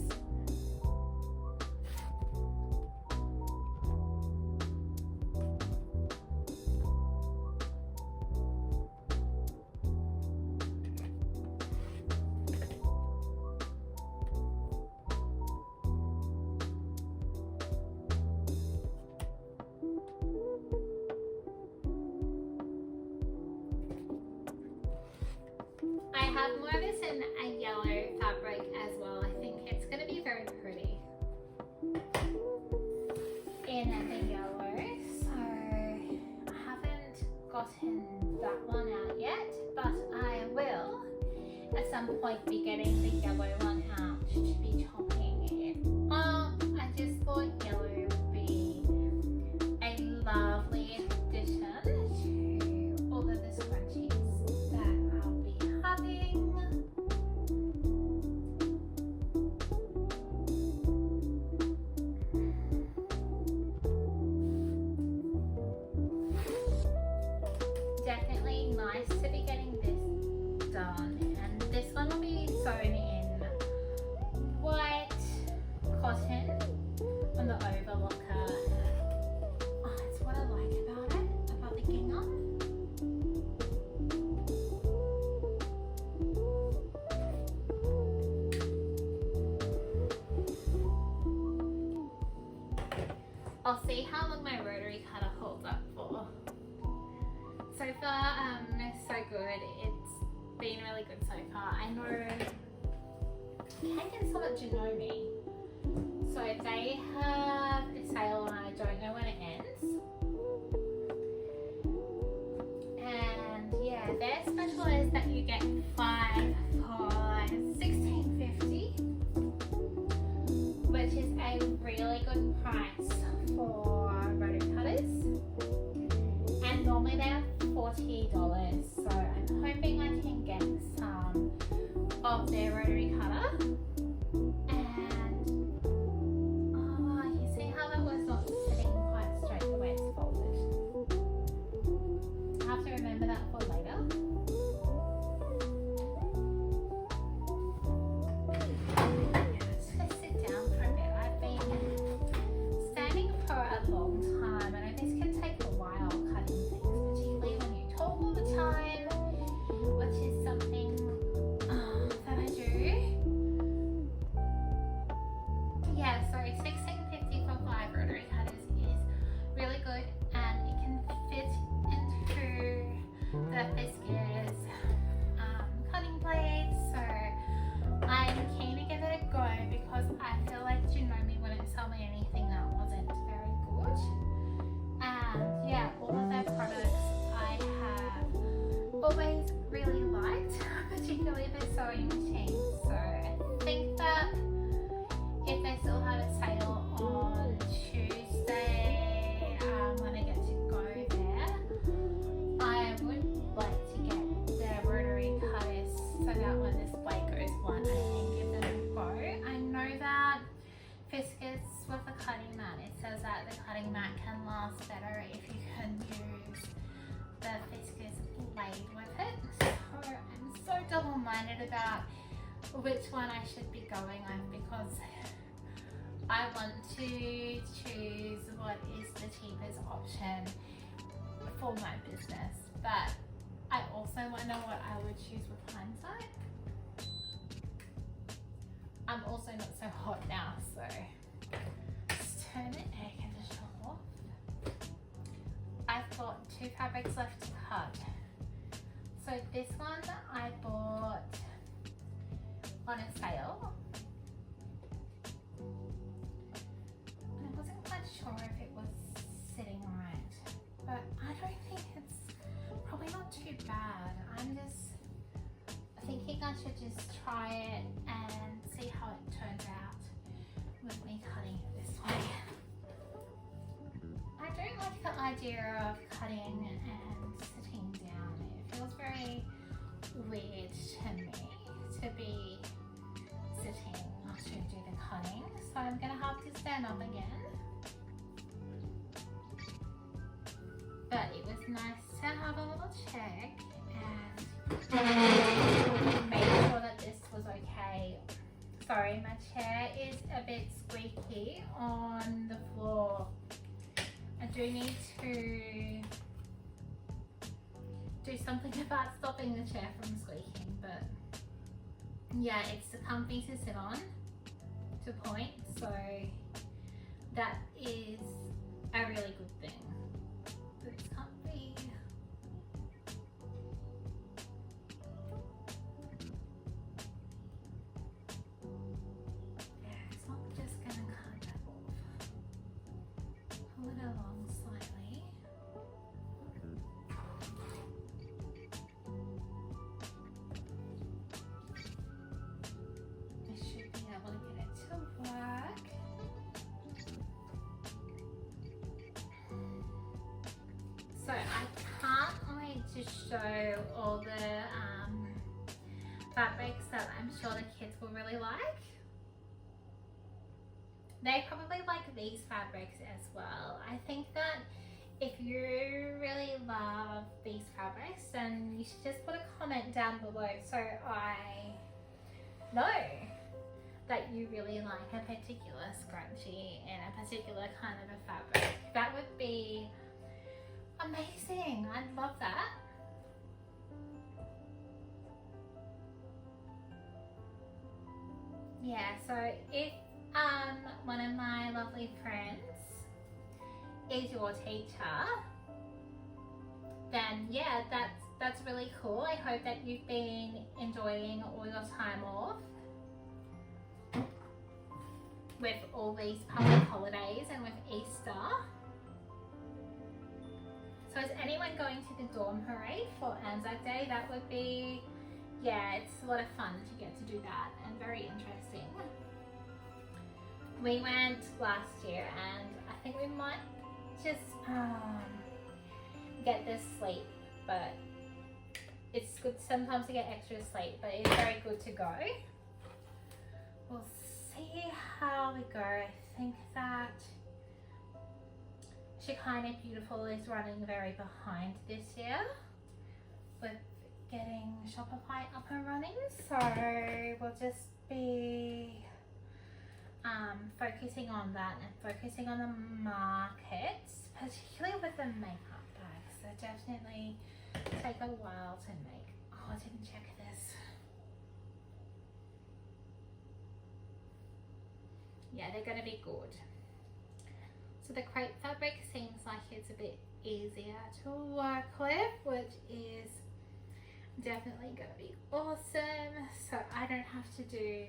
Speaker 1: I have more of this in a yellow fabric as well. I think it's going to be very pretty in the yellow. So I haven't gotten that one out yet, but I will at some point be getting the yellow one out to be chopping it. I just thought yellow would be a lovely addition to all of the scrunchies that I'll be having. Definitely nice to be getting this done, and this one will be sewn in white cotton on the overlocker. Oh, it's what I like about the gingham. I'll see how long my rotary cutter holds up for. So far, so good. It's been really good so far. I know Kate and Summit Genome, so they have a sale and I don't know when it ends. And yeah, their special is that you get 5 for $16.50. of their rotary cutter. And you see how that was not sitting quite straight the way it's folded. I have to remember that for later. Let's just sit down for a bit. I've been standing for a long time, and I know this can take a while cutting things, particularly when you talk all the time, which is something that I do. Yeah, so 1650 for 5 rotary cutters is really good, and it can fit into the Fiskars cutting blades. So I'm keen to give it a go because I feel like Janome wouldn't sell me anything that wasn't very good. And yeah, all of their products I have always really liked, particularly their sewing machines. So I think that if they still have a sale on Tuesday, when I get to go there, I would like to get their rotary cutters so that when this blade goes blunt, I can give them a go. I know that Fiskars with the cutting mat, it says that the cutting mat can last better if you can use the Fiskars blade with it. So I'm so double-minded about which one I should be going with because I want to choose what is the cheapest option for my business, but I also want to know what I would choose with hindsight. I'm also not so hot now, so let's turn the air conditioner off. I've got 2 fabrics left to cut. So this one I bought on a sale. I wasn't quite sure if it was sitting right, but I don't think it's probably not too bad. I'm just thinking I should just try it and see how it turns out with me cutting it this way. I don't like the idea of cutting and sitting down. It feels very weird to me to be sitting after you do the cutting, so I'm gonna have to stand up again. But it was nice to have a little check and make sure that this was okay. Sorry, my chair is a bit squeaky on the floor. I do need to do something about stopping the chair from squeaking, but yeah, it's comfy to sit on to point, so that is a really good thing. It's comfy. Yeah, so I'm just gonna cut that off. Pull it along slightly. I should be able to get it to work. So I can't wait to show all the fabrics that I'm sure the kids will really like. They probably like these fabrics as well. I think that if you really love these fabrics, then you should just put a comment down below so I know that you really like a particular scrunchie and a particular kind of a fabric. That would be amazing. I'd love that. Yeah, so if one of my lovely friends is your teacher, then yeah, that's really cool. I hope that you've been enjoying all your time off with all these public holidays and with Easter. So is anyone going to the dorm parade for Anzac Day? That would be, yeah, it's a lot of fun to get to do that and very interesting. We went last year and I think we might just get this sleep, but it's good sometimes to get extra sleep, but it's very good to go. We'll see how we go. I think that She Kind of Beautiful is running very behind this year with getting Shopify up and running, so we'll just be focusing on that and focusing on the markets, particularly with the makeup bags. They definitely take a while to make. Oh, I didn't check this. Yeah, they're going to be good. So the crepe fabric seems like it's a bit easier to work with, which is definitely going to be awesome. So I don't have to do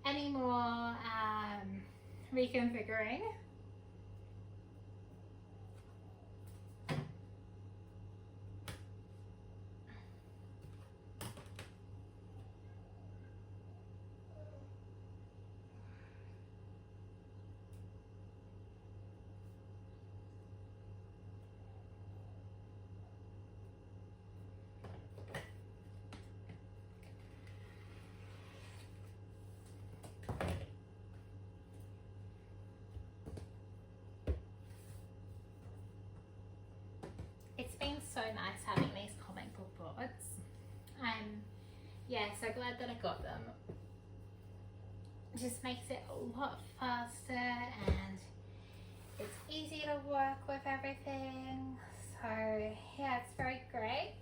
Speaker 1: any more reconfiguring. It's been so nice having these comic book boards. Yeah, so glad that I got them. It just makes it a lot faster and it's easy to work with everything. So yeah, it's very great.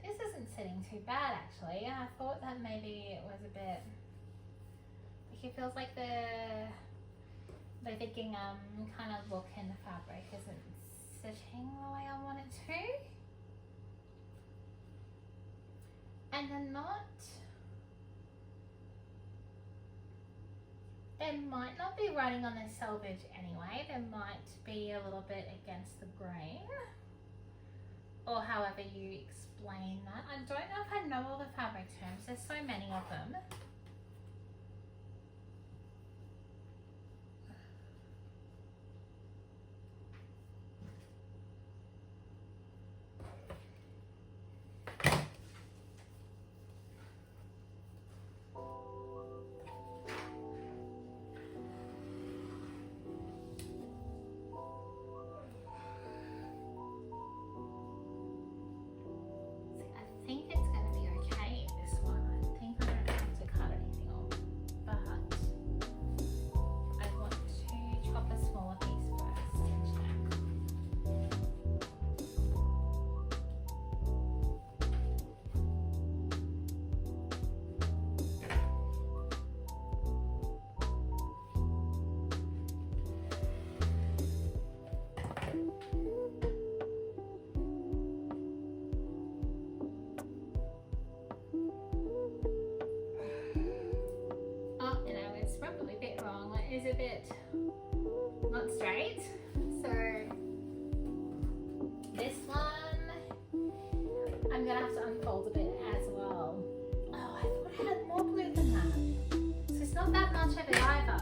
Speaker 1: This isn't sitting too bad actually. I thought that maybe it was a bit, it feels like the gingham kind of look in the fabric isn't sitting the way I want it to. And the knot, they might not be running on the selvage anyway. They might be a little bit against the grain, or however you explain that. I don't know if I know all the fabric terms. There's so many of them. I think it's going to be okay, this one. I think I don't have to cut anything off, but I want to chop a smaller piece first and check. Is a bit not straight, so this one I'm gonna have to unfold a bit as well. Oh, I thought I had more glue than that, so it's not that much of it either.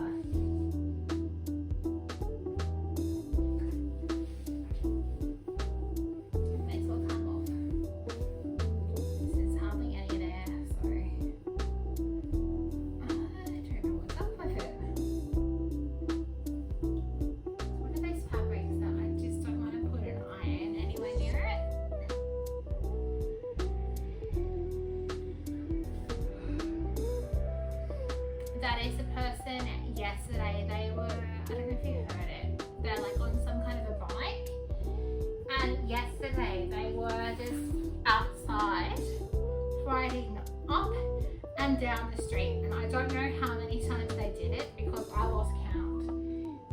Speaker 1: May as well come off. This is hardly any there, so I don't know what's up with it. That is the person yesterday, they were, I don't know if you heard it, they're like on some kind of a bike, and yesterday they were just outside riding up and down the street, and I don't know how many times they did it because I lost count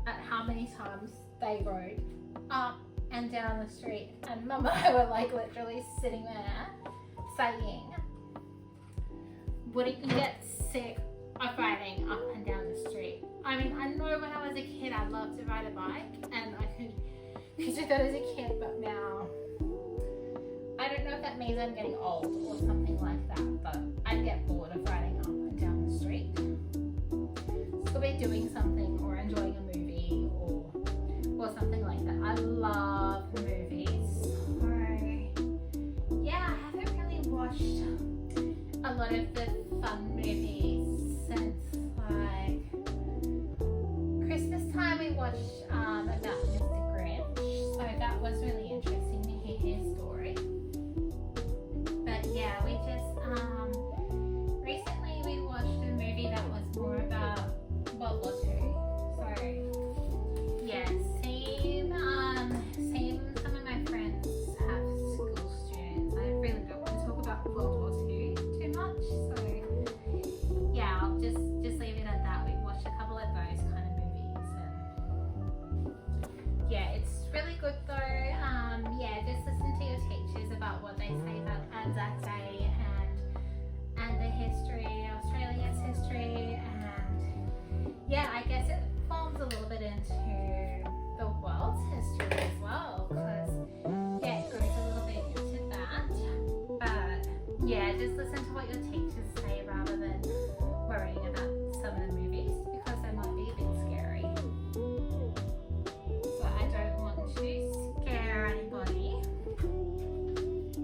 Speaker 1: at how many times they rode up and down the street, and Mum and I were like literally sitting there saying, wouldn't you get sick of riding up and down the street? I mean, I know when I was a kid I loved to ride a bike and I could do that as a kid, but now I don't know if that means I'm getting old or something like that, but I'd get bored of riding up and down the street. So we're doing something or enjoying a movie or watched about Mr. Grinch, so that was really interesting to hear his story. But yeah, we just recently we watched a movie that was more about World War II. So yeah, same. Some of my friends have school students. I really don't want to talk about World War II too much. So yeah, I'll just leave it at that. We watched a couple of those kind of movies, and yeah, it's really good though. Yeah, just listen to your teachers about what they say about Anzac Day and the history, Australia's history, and yeah, I guess it forms a little bit into the world's history as well, because yeah, it goes a little bit into that. But yeah, just listen to what your teachers say rather than worrying about some of the movies, because they might be a bit scary. So I don't want to scare anybody.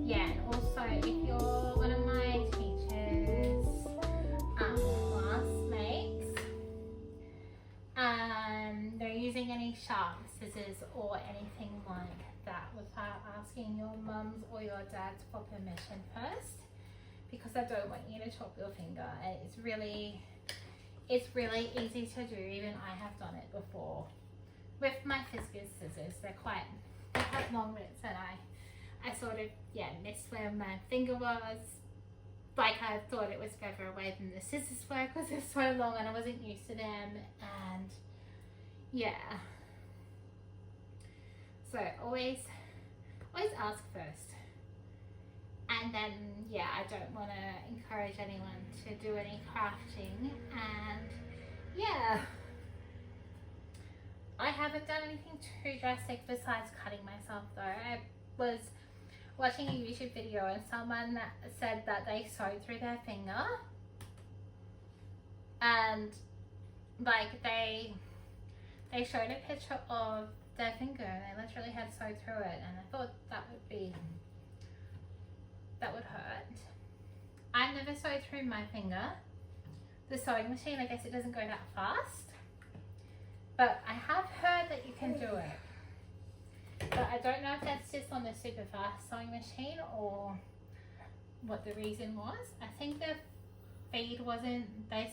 Speaker 1: Yeah, and also if you're one of my teachers' classmates, they're using any sharp scissors or anything like that without asking your mums or your dads for permission first, because I don't want you to chop your finger. And it's really easy to do. Even I have done it before with my Fiskars scissors. They have long bits, and I sort of missed where my finger was. Like, I thought it was further away than the scissors were because they're so long and I wasn't used to them. And yeah, so always ask first. And then yeah, I don't want to encourage anyone to do any crafting. And yeah, I haven't done anything too drastic besides cutting myself though. I was watching a YouTube video and someone said that they sewed through their finger, and like they showed a picture of their finger and they literally had sewed through it, and I thought that would hurt. I've never sewed through my finger. The sewing machine, I guess it doesn't go that fast, but I have heard that you can do it. But I don't know if that's just on the super fast sewing machine or what the reason was. I think they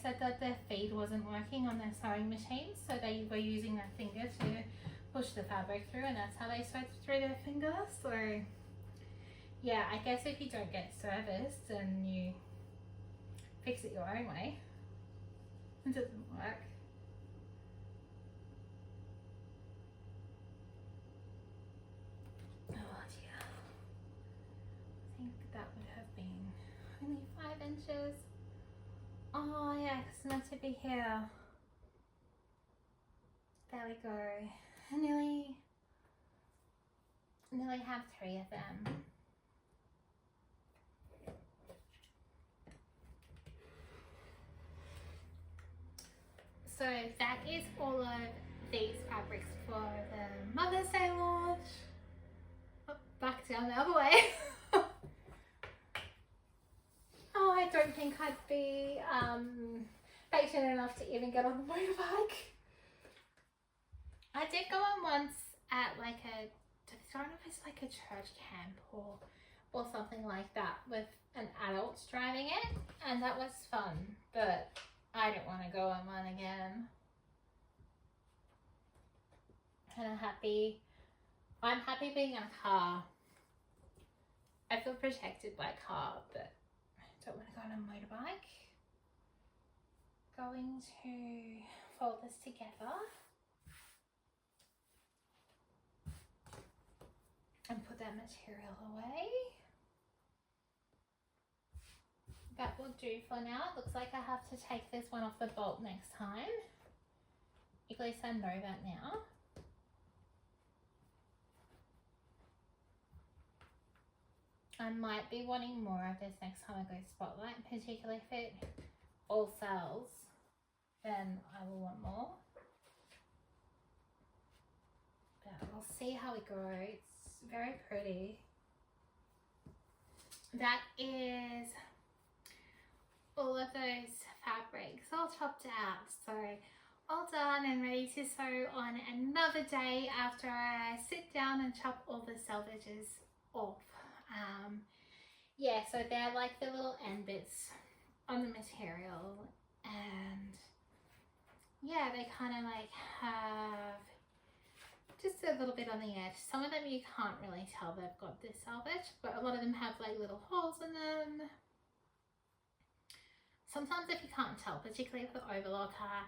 Speaker 1: said that their feed wasn't working on their sewing machine, so they were using their finger to push the fabric through, and that's how they sewed through their finger. So yeah, I guess if you don't get service and you fix it your own way, it doesn't work. Oh dear. I think that would have been only 5 inches. Oh yeah, it's meant to be here. There we go. I nearly have 3 of them. So that is all of these fabrics for the Mother's Day launch. Oh, back down the other way. Oh, I don't think I'd be patient enough to even get on the motorbike. I did go on once at like I don't know if it's like a church camp or something like that with an adult driving it, and that was fun, but I don't want to go on one again. And I'm happy being in a car. I feel protected by a car, but I don't want to go on a motorbike. Going to fold this together and put that material away. That will do for now. It looks like I have to take this one off the bolt next time. At least I know that now. I might be wanting more of this next time I go spotlight, particularly if it all sells, then I will want more. But we'll see how we go. It's very pretty. That is all of those fabrics all chopped out. So all done and ready to sew on another day after I sit down and chop all the selvages off. Yeah, so they're like the little end bits on the material, and yeah, they kind of like have just a little bit on the edge. Some of them you can't really tell they've got this selvage, but a lot of them have like little holes in them. Sometimes if you can't tell, particularly with the overlocker,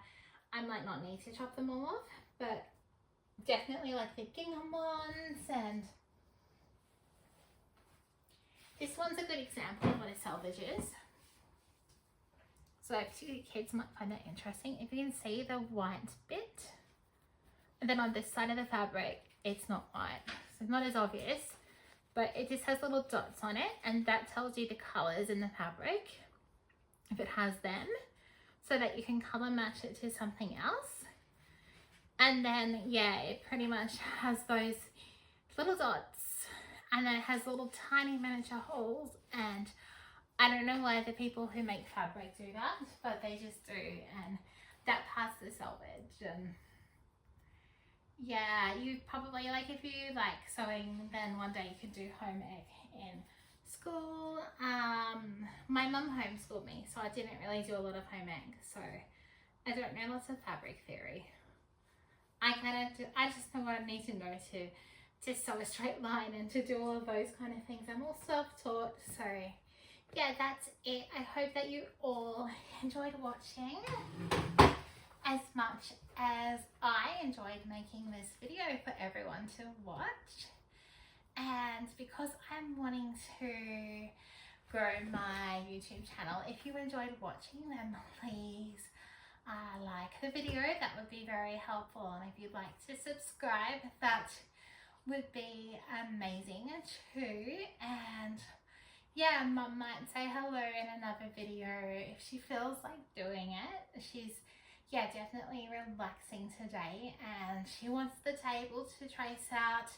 Speaker 1: I might not need to chop them all off, but definitely like the gingham ones, and this one's a good example of what a selvage is. So particularly kids might find that interesting. If you can see the white bit, and then on this side of the fabric, it's not white. So it's not as obvious, but it just has little dots on it, and that tells you the colors in the fabric, if it has them, so that you can color match it to something else. And then, yeah, it pretty much has those little dots, and then it has little tiny miniature holes, and I don't know why the people who make fabric do that, but they just do, and that parts the selvage. And yeah, you probably, like if you like sewing, then one day you could do home ec in school. My mum homeschooled me, so I didn't really do a lot of home ec, so I don't know lots of fabric theory. I just know what I need to know to sew a straight line and to do all of those kind of things. I'm all self-taught, so yeah, that's it. I hope that you all enjoyed watching as much as I enjoyed making this video for everyone to watch. And because I'm wanting to grow my YouTube channel, if you enjoyed watching, then please like the video. That would be very helpful. And if you'd like to subscribe, that would be amazing too. And yeah, Mum might say hello in another video if she feels like doing it. She's, yeah, definitely relaxing today, and she wants the table to trace out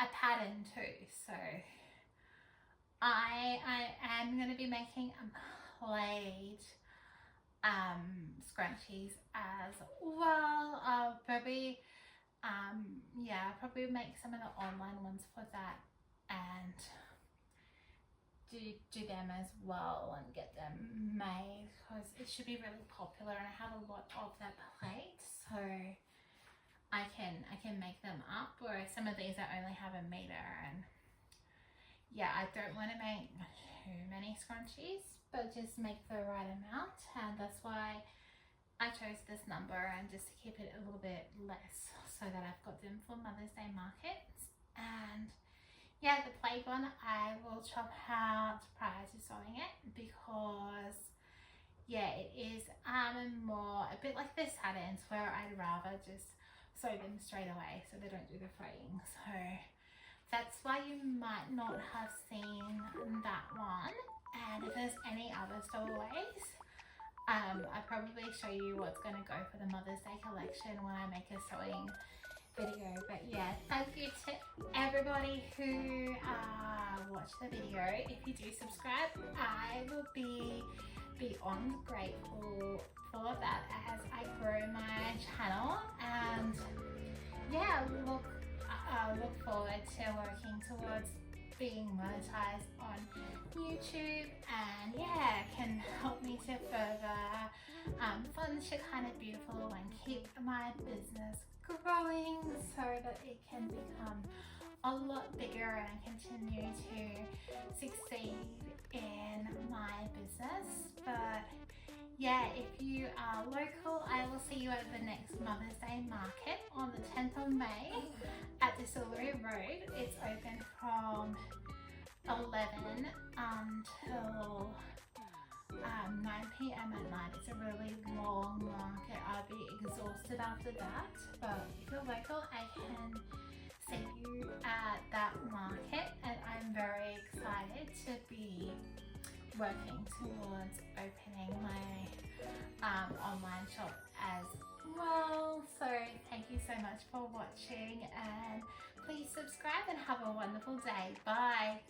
Speaker 1: a pattern too. So I am going to be making a plaid scrunchies as well. I'll probably yeah, I'll probably make some of the online ones for that, and do them as well and get them made, because it should be really popular, and I have a lot of that plate, so I can make them up. Whereas some of these I only have a meter, and yeah, I don't want to make too many scrunchies, but just make the right amount, and that's why I chose this number, and just to keep it a little bit less, so that I've got them for Mother's Day markets. And yeah, the plaid one I will chop out prior to sewing it, because yeah, it is more a bit like the satins, where I'd rather just sew them straight away so they don't do the fraying. So that's why you might not have seen that one. And if there's any other stowaways, I'll probably show you what's going to go for the Mother's Day collection when I make a sewing video. But yeah, thank you to everybody who watched the video. If you do subscribe, I will be beyond grateful for that as I grow my channel. And yeah, look forward to working towards being monetized on YouTube, and yeah, can help me to further fund Shekinah Beautiful and keep my business growing, so that it can become a lot bigger and I continue to succeed in my business. But yeah, if you are local, I will see you at the next Mother's Day market on the 10th of May at Distillery Road. It's open from 11 until 9 p.m. at night. It's a really long market. I'll be exhausted after that, but if you're local, I can see you at that market, and I'm very excited to be working towards opening my online shop as well. So thank you so much for watching, and please subscribe and have a wonderful day. Bye.